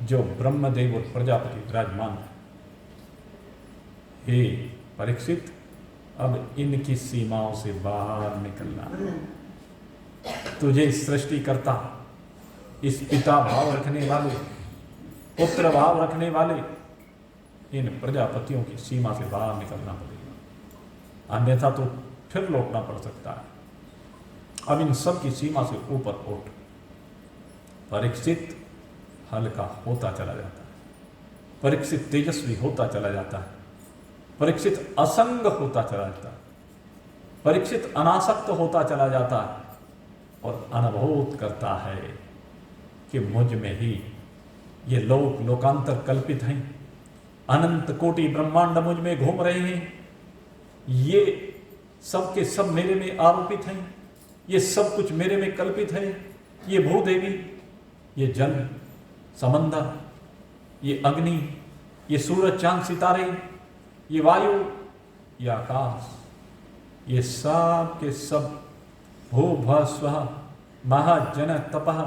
जो ब्रह्मदेव और प्रजापति विराजमान है, हे परीक्षित, अब इनकी सीमाओं से बाहर निकलना। तुझे सृष्टिकर्ता, इस पिता भाव रखने वाले, पुत्र भाव रखने वाले इन प्रजापतियों की सीमा से बाहर निकलना पड़ेगा, अन्यथा तो फिर लौटना पड़ सकता है। अब इन सब की सीमा से ऊपर उठ। परीक्षित हल्का होता चला जाता है, परीक्षित तेजस्वी होता चला जाता है, परीक्षित असंग होता चला जाता है, परीक्षित अनासक्त होता चला जाता है, और अनुभूत करता है कि मुझ में ही ये लोक लोकांतर कल्पित हैं, अनंत कोटि ब्रह्मांड मुझ में घूम रहे हैं, ये सब के सब मेरे में आरोपित हैं, ये सब कुछ मेरे में कल्पित है। ये भूदेवी, ये जल, समंदर, ये अग्नि, ये सूरज चांद सितारे, ये वायु, ये आकाश, ये सब के सब भू भ स्व महाजन तपः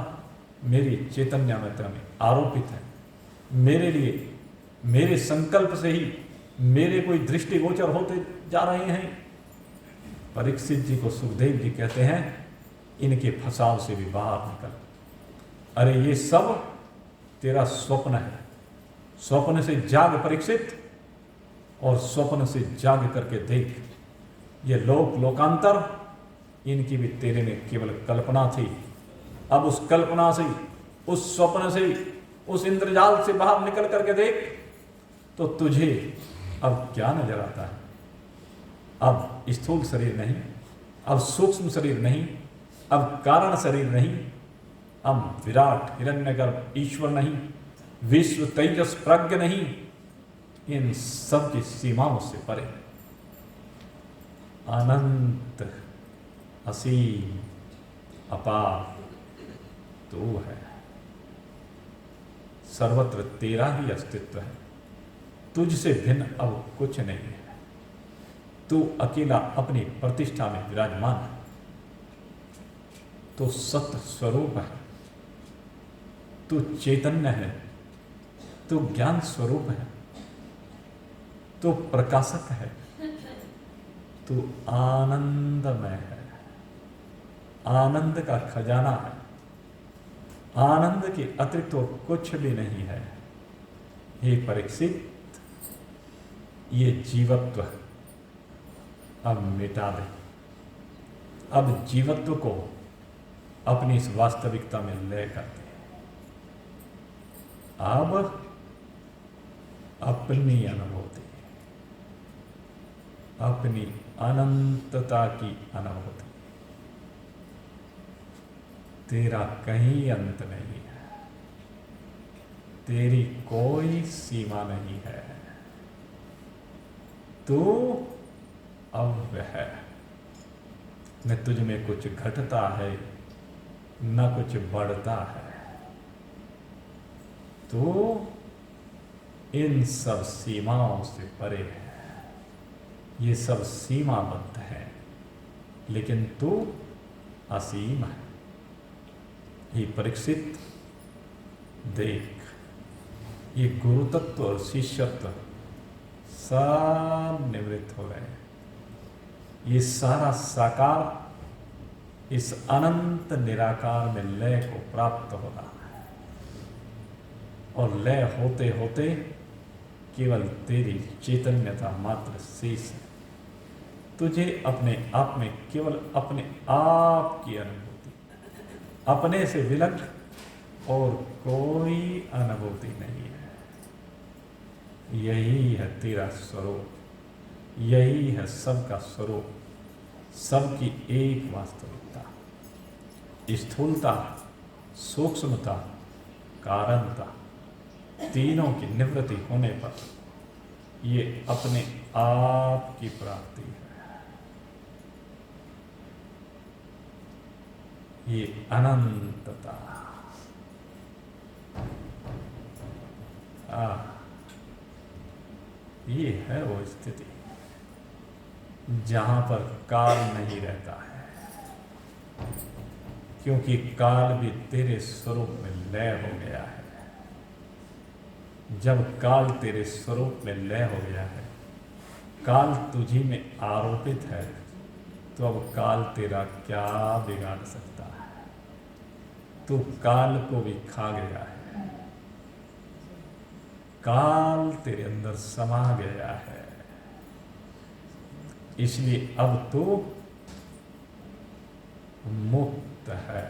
मेरी चैतन्यमत्र में आरोपित है। मेरे लिए, मेरे संकल्प से ही मेरे कोई दृष्टिगोचर होते जा रहे हैं। परीक्षित जी को सुखदेव जी कहते हैं, इनके फसाव से भी बाहर निकल। अरे ये सब तेरा स्वप्न है। स्वप्न से जाग परीक्षित, और स्वप्न से जाग करके देख, ये लोक लोकांतर, इनकी भी तेरे में केवल कल्पना थी। अब उस कल्पना से, उस स्वप्न से, उस इंद्रजाल से बाहर निकल करके देख, तो तुझे अब क्या नजर आता है? अब स्थूल शरीर नहीं, अब सूक्ष्म शरीर नहीं, अब कारण शरीर नहीं, अब विराट हिरण्यगर्भ ईश्वर नहीं, विश्व तेजस प्रज्ञ नहीं, इन सब की सीमाओं से परे अनंत असीम अपार तू है। सर्वत्र तेरा ही अस्तित्व है, तुझसे भिन्न अब कुछ नहीं है। तू अकेला अपनी प्रतिष्ठा में विराजमान है। तो सत्य स्वरूप है, तू चैतन्य है, तू ज्ञान स्वरूप है, तू प्रकाशक है, तू आनंदमय है, आनंद का खजाना है। आनंद के अतिरिक्त तो कुछ भी नहीं है। हे परीक्षित, ये जीवत्व अब मिटा दे। अब जीवत्व को अपनी इस वास्तविकता में लय कर दे। अब अपनी अनुभूति, अपनी अनंतता की अनुभूति, तेरा कहीं अंत नहीं है, तेरी कोई सीमा नहीं है, तू अव्यय है। न तुझ में कुछ घटता है, न कुछ बढ़ता है। तो इन सब सीमाओं से परे है। ये सब सीमाबद्ध है, लेकिन तू असीम है। ये परीक्षित देख, ये गुरुतत्व और शिष्यत्व सब निवृत्त हो गए। ये सारा साकार इस अनंत निराकार में लय को प्राप्त हो रहा है, और लय होते होते केवल तेरी चैतन्यता मात्र शेष है। तुझे अपने आप में केवल अपने आप की अनुभूति, अपने से विलग और कोई अनुभूति नहीं है। यही है तेरा स्वरूप, यही है सबका स्वरूप, सबकी एक वास्तविकता। स्थूलता, सूक्ष्मता, कारणता, तीनों की निवृत्ति होने पर ये अपने आप की प्राप्ति है। ये अनंतता, ये है वो स्थिति जहां पर काल नहीं रहता है, क्योंकि काल भी तेरे स्वरूप में लय हो गया है। जब काल तेरे स्वरूप में लय हो गया है, काल तुझी में आरोपित है, तो अब काल तेरा क्या बिगाड़ सकता है? तू काल को भी खा गया है, काल तेरे अंदर समा गया है। इसलिए अब तो मुक्त है।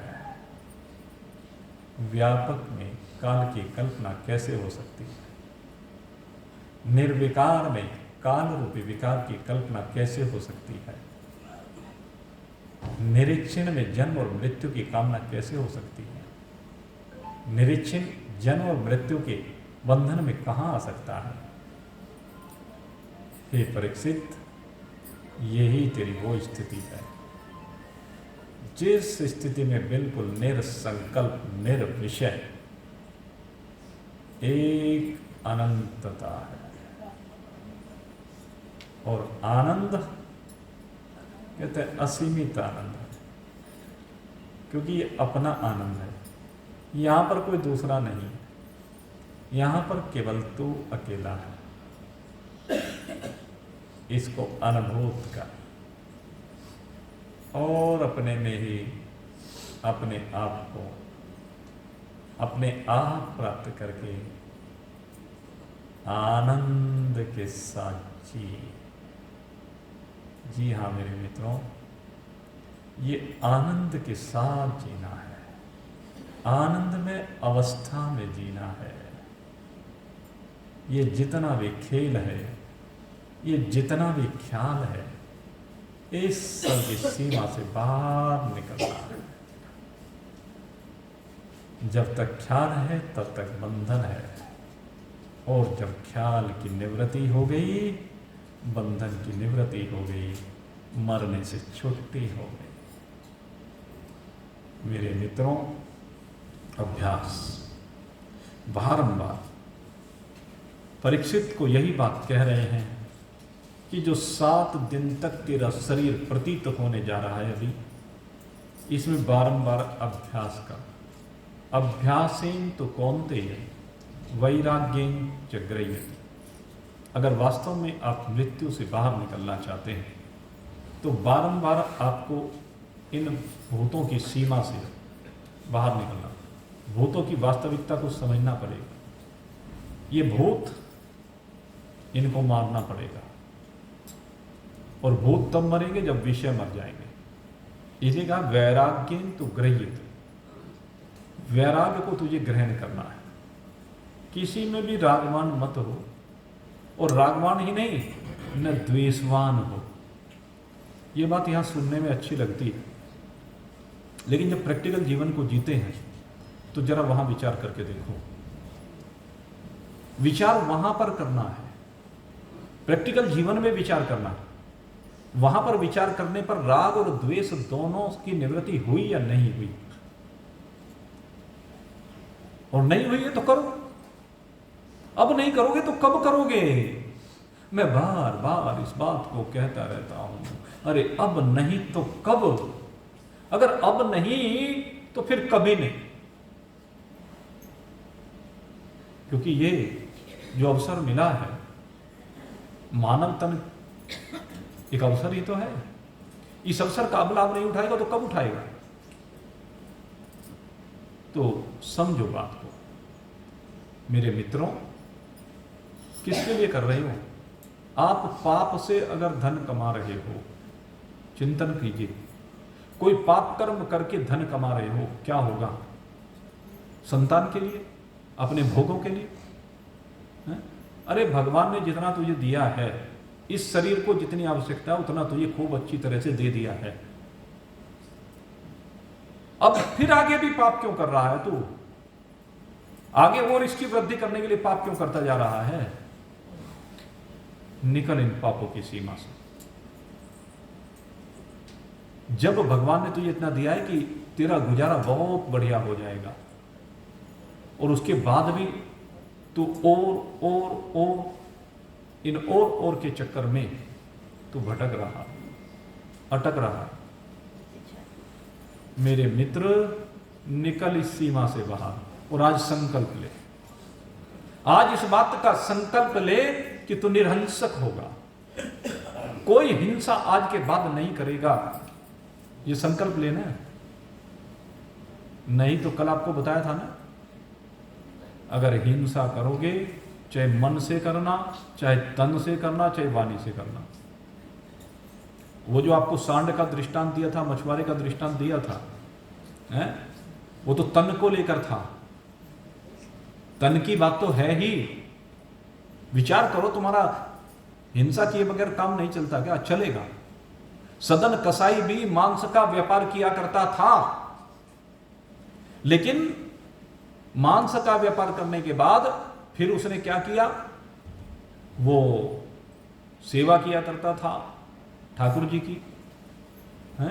व्यापक में काल की कल्पना कैसे हो सकती है? निर्विकार में काल रूपी विकार की कल्पना कैसे हो सकती है? निरीक्षण में जन्म और मृत्यु की कामना कैसे हो सकती है? निरीक्षण जन्म और मृत्यु के बंधन में कहां आ सकता है? हे परीक्षित, यही तेरी वो स्थिति है जिस स्थिति में बिल्कुल निरसंकल्प, निर्विषय एक अनंतता है। और आनंद कहते हैं असीमित आनंद है, क्योंकि ये अपना आनंद है। यहां पर कोई दूसरा नहीं, यहां पर केवल तू अकेला है। इसको अनुभूत कर और अपने में ही अपने आप को अपने आप प्राप्त करके आनंद के साथ जी। जी हाँ मेरे मित्रों, ये आनंद के साथ जीना है, आनंद में अवस्था में जीना है। ये जितना भी खेल है, ये जितना भी ख्याल है, इस सब की सीमा से बाहर निकलना है। जब तक ख्याल है तब तक बंधन है, और जब ख्याल की निवृत्ति हो गई, बंधन की निवृत्ति हो गई, मरने से छुट्टी हो गई। मेरे मित्रों, अभ्यास बारंबार परीक्षित को यही बात कह रहे हैं कि जो 7 दिन तक तेरा शरीर प्रतीत होने जा रहा है अभी, इसमें बारंबार अभ्यास का। अभ्यासेन तो कौन्तेय वैराग्येन च गृह्यते। अगर वास्तव में आप मृत्यु से बाहर निकलना चाहते हैं तो बारंबार आपको इन भूतों की सीमा से बाहर निकलना, भूतों की वास्तविकता को समझना पड़ेगा। ये भूत, इनको मारना पड़ेगा, और भूत तब मरेंगे जब विषय मर जाएंगे। इसी कहा वैराग्येन तो गृह्यते। वैराग्य को तुझे ग्रहण करना है, किसी में भी रागवान मत हो, और रागवान ही नहीं, न द्वेषवान हो। ये बात यहाँ सुनने में अच्छी लगती है, लेकिन जब प्रैक्टिकल जीवन को जीते हैं तो जरा वहां विचार करके देखो। विचार वहां पर करना है, प्रैक्टिकल जीवन में विचार करना है। वहां पर विचार करने पर राग और द्वेष दोनों की निवृत्ति हुई या नहीं हुई, और नहीं हुई है तो करो। अब नहीं करोगे तो कब करोगे? मैं बार बार इस बात को कहता रहता हूं, अरे अब नहीं तो कब? अगर अब नहीं तो फिर कभी नहीं। क्योंकि ये जो अवसर मिला है, मानव तन एक अवसर ही तो है। इस अवसर का अब लाभ नहीं उठाएगा तो कब उठाएगा? तो समझो बात को मेरे मित्रों। किसके लिए कर रहे हो? आप पाप से अगर धन कमा रहे हो, चिंतन कीजिए। कोई पाप कर्म करके धन कमा रहे हो, क्या होगा? संतान के लिए, अपने भोगों के लिए है? अरे भगवान ने जितना तुझे दिया है, इस शरीर को जितनी आवश्यकता है उतना तुझे खूब अच्छी तरह से दे दिया है। अब फिर आगे भी पाप क्यों कर रहा है तू? आगे और इसकी वृद्धि करने के लिए पाप क्यों करता जा रहा है? निकल इन पापों की सीमा से। जब भगवान ने तुझे इतना दिया है कि तेरा गुजारा बहुत बढ़िया हो जाएगा, और उसके बाद भी तू और इन और के चक्कर में तू भटक रहा, अटक रहा। मेरे मित्र, निकल इस सीमा से बाहर, और आज संकल्प ले। आज इस बात का संकल्प ले कि तू निरहिंसक होगा, कोई हिंसा आज के बाद नहीं करेगा। ये संकल्प लेना है। नहीं तो कल आपको बताया था ना, अगर हिंसा करोगे, चाहे मन से करना, चाहे तन से करना, चाहे वाणी से करना। वो जो आपको सांड का दृष्टांत दिया था, मछुआरे का दृष्टांत दिया था, है? वो तो तन को लेकर था। तन की बात तो है ही। विचार करो, तुम्हारा हिंसा किए बगैर काम नहीं चलता क्या? चलेगा। सदन कसाई भी मांस का व्यापार किया करता था, लेकिन मांस का व्यापार करने के बाद फिर उसने क्या किया? वो सेवा किया करता था ठाकुर जी की, है?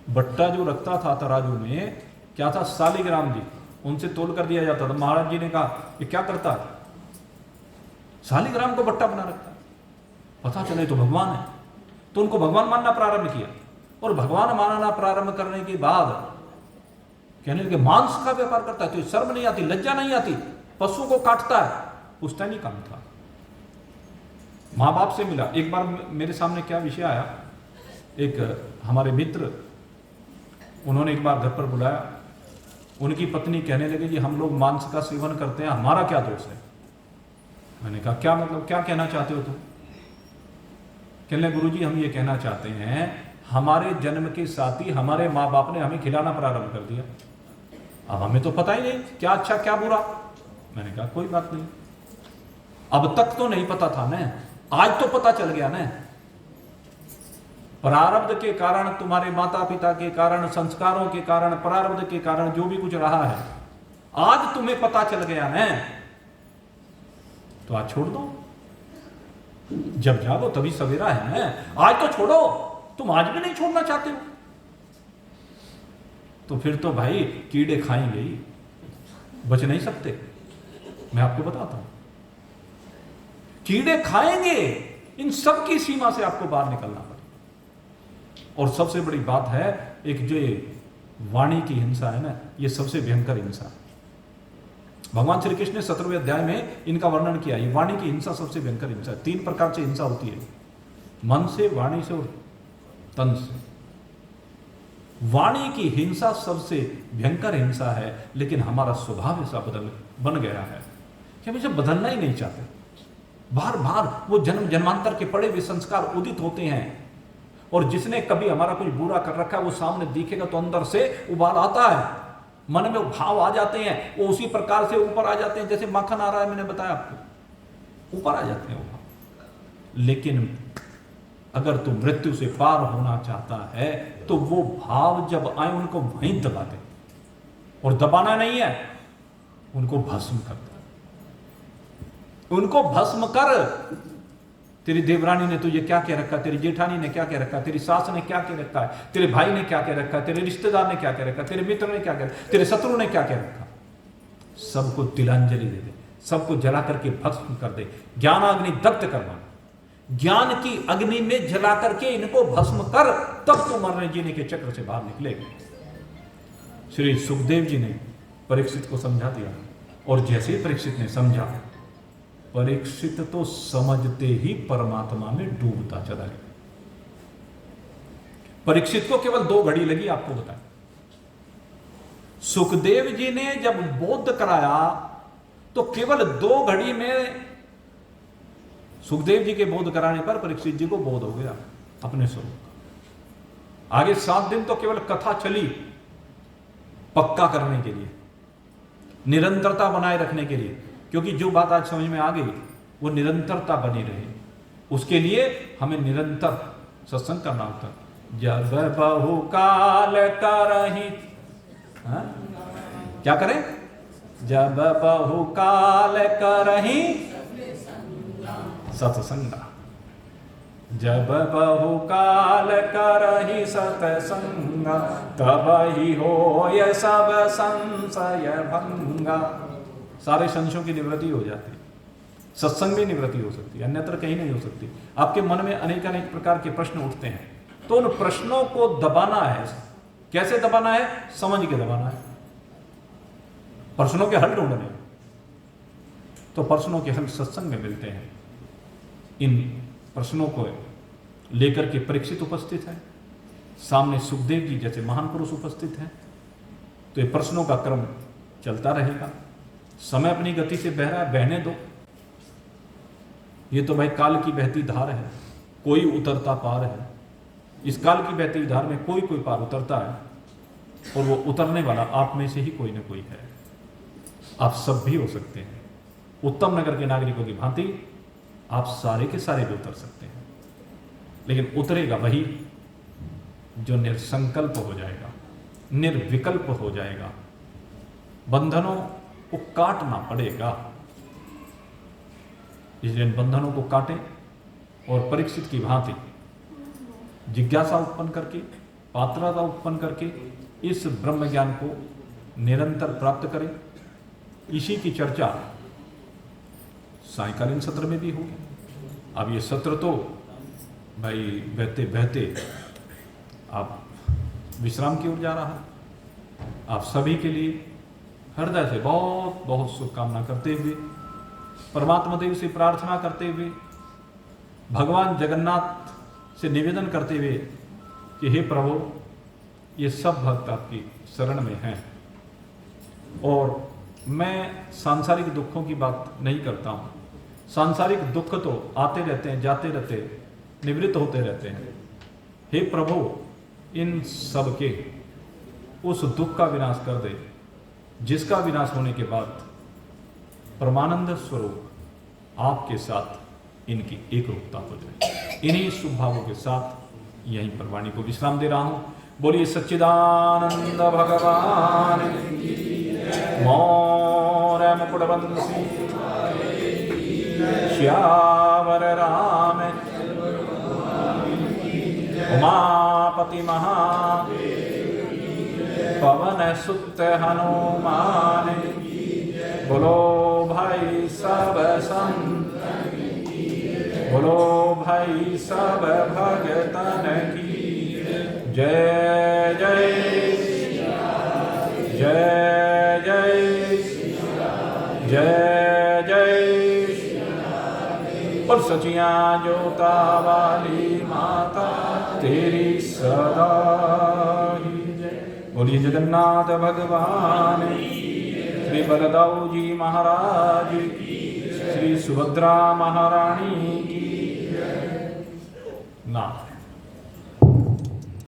बट्टा जो रखता था तराजू में, क्या था? शालिग्राम जी, उनसे तोल कर दिया जाता था। महाराज जी ने कहा ये क्या करता है? शालिग्राम को बट्टा बना रखा। पता चले तो भगवान है, तो उनको भगवान मानना प्रारंभ किया, और भगवान मानना प्रारंभ करने के बाद कहने लगे मांस का व्यापार करता है, तो शर्म नहीं आती, लज्जा नहीं आती, पशु को काटता है। पुश्तैनी काम था। माँ बाप से मिला। एक बार मेरे सामने क्या विषय आया, एक हमारे मित्र, उन्होंने एक बार घर पर बुलाया उनकी पत्नी कहने लगी, जी हम लोग मांस का सेवन करते हैं, हमारा क्या दोष है? मैंने कहा क्या मतलब, क्या कहना चाहते हो तुम? कहने गुरुजी हम ये कहना चाहते हैं, हमारे जन्म के साथ ही हमारे माँ बाप ने हमें खिलाना प्रारंभ कर दिया, अब हमें तो पता ही नहीं क्या अच्छा क्या बुरा। मैंने कहा कोई बात नहीं, अब तक तो नहीं पता था ना, आज तो पता चल गया ना। प्रारब्ध के कारण, तुम्हारे माता पिता के कारण, संस्कारों के कारण, प्रारब्ध के कारण जो भी कुछ रहा है, आज तुम्हें पता चल गया ना, तो आज छोड़ दो। जब जागो तभी सवेरा है ना, आज तो छोड़ो। तुम आज भी नहीं छोड़ना चाहते हो तो फिर तो भाई कीड़े खाएंगे ही, बच नहीं सकते। मैं आपको बताता हूं, कीड़े खाएंगे। इन सब की सीमा से आपको बाहर निकलना पड़ेगा। और सबसे बड़ी बात है, एक जो वाणी की हिंसा है ना, ये सबसे भयंकर हिंसा है। भगवान श्री कृष्ण ने 17वें अध्याय में इनका वर्णन किया। ये वाणी की हिंसा सबसे भयंकर हिंसा है। 3 प्रकार से हिंसा होती है, मन से, वाणी से और तन से। वाणी की हिंसा सबसे भयंकर हिंसा है, लेकिन हमारा स्वभाव ऐसा बन गया है कि हम इसे बदलना ही नहीं चाहते। बार बार वो जन्म जन्मांतर के पड़े हुए संस्कार उदित होते हैं, और जिसने कभी हमारा कुछ बुरा कर रखा है वो सामने दिखेगा तो अंदर से उबाल आता है, मन में भाव आ जाते हैं, वो उसी प्रकार से ऊपर आ जाते हैं। जैसे माखन आ रहा है, मैंने बताया आपको, ऊपर आ जाते हैं वो भाव। लेकिन अगर तू मृत्यु से पार होना चाहता है तो वो भाव जब आए उनको वहीं दबा दे, और दबाना नहीं है, उनको भस्म कर दे, उनको भस्म कर। तेरी देवरानी ने तुझे क्या कह रखा, तेरी जेठानी ने क्या कह रखा, तेरी सास ने क्या कह रखा है, तेरे भाई ने क्या कह रखा है, तेरे रिश्तेदार ने क्या कह रखा, तेरे मित्र ने क्या कह रखा, तेरे शत्रु ने क्या कह रखा, सबको तिलांजलि दे दे, सबको जला करके भस्म कर दे, ज्ञानाग्नि दग्ध करवा, ज्ञान की अग्नि में जला करके इनको भस्म कर, तब तो मरने जीने के चक्र से बाहर निकलेगा। श्री सुखदेव जी ने परीक्षित को समझा दिया, और जैसे ही परीक्षित ने समझा, परीक्षित तो समझते ही परमात्मा में डूबता चला गया। परीक्षित को केवल 2 घड़ी लगी, आपको बताएं। सुखदेव जी ने जब बोध कराया तो केवल 2 घड़ी में सुखदेव जी के बोध कराने पर परीक्षित जी को बोध हो गया अपने स्वरूप का। आगे 7 दिन तो केवल कथा चली, पक्का करने के लिए, निरंतरता बनाए रखने के लिए, क्योंकि जो बात आज समझ में आ गई वो निरंतरता बनी रहे, उसके लिए हमें निरंतर सत्संग करना होता है। जब बहुकाल करहि, क्या करें? जब बहुकाल करहि सत्संगा, जब बहुकाल करहि सत्संगा, तब ही होय सब संशय भंगा। सारे संशयों की निवृत्ति हो जाती है। सत्संग में निवृत्ति हो सकती है, अन्यत्र कहीं नहीं हो सकती। आपके मन में अनेक अनेक प्रकार के प्रश्न उठते हैं, तो उन प्रश्नों को दबाना है। कैसे दबाना है? समझ के दबाना है। प्रश्नों के हल ढूंढने, तो प्रश्नों के हल सत्संग में मिलते हैं। इन प्रश्नों को लेकर के परीक्षित उपस्थित है, सामने सुखदेव जी जैसे महान पुरुष उपस्थित हैं, तो ये प्रश्नों का क्रम चलता रहेगा। समय अपनी गति से बह रहा है, बहने दो। ये तो भाई काल की बहती धार है, कोई उतरता पार है। इस काल की बहती धार में कोई कोई पार उतरता है, और वो उतरने वाला आप में से ही कोई ना कोई है। आप सब भी हो सकते हैं। उत्तम नगर के नागरिकों की भांति आप सारे के सारे भी उतर सकते हैं, लेकिन उतरेगा वही जो निर्संकल्प हो जाएगा, निर्विकल्प हो जाएगा। बंधनों को काटना पड़ेगा, इसलिए इन बंधनों को काटें और परीक्षित की भांति जिज्ञासा उत्पन्न करके, पात्रता उत्पन्न करके इस ब्रह्म ज्ञान को निरंतर प्राप्त करें। इसी की चर्चा सायकालीन सत्र में भी होगी। अब ये सत्र तो भाई बहते बहते आप विश्राम की ओर जा रहा है। आप सभी के लिए हृदय से बहुत बहुत शुभकामना करते हुए, परमात्मा देव से प्रार्थना करते हुए, भगवान जगन्नाथ से निवेदन करते हुए कि हे प्रभु, ये सब भक्त आपकी शरण में हैं, और मैं सांसारिक दुखों की बात नहीं करता हूँ। सांसारिक दुख तो आते रहते हैं, जाते रहते, निवृत्त होते रहते हैं। हे प्रभु, इन सब के उस दुख का विनाश कर दे, जिसका विनाश होने के बाद परमानंद स्वरूप आपके साथ इनकी एक रूपता हो जाए। इन्हीं शुभ भावों के साथ यहीं पर वाणी को विश्राम दे रहा हूं। बोलिए सच्चिदानंद भगवान मोर मुकुटबंसी श्यावर राम उमापति महा पवन सुत हनुमान। बोलो भाई सब संत, बोलो भाई सब भगतन की जय जय जय जय जय जय। और सचियां जोता वाली माता तेरी सदा ही जय। बोलिए जगन्नाथ भगवान, श्री बलदाऊ जी महाराज की, श्री सुभद्रा महारानी की नाथ।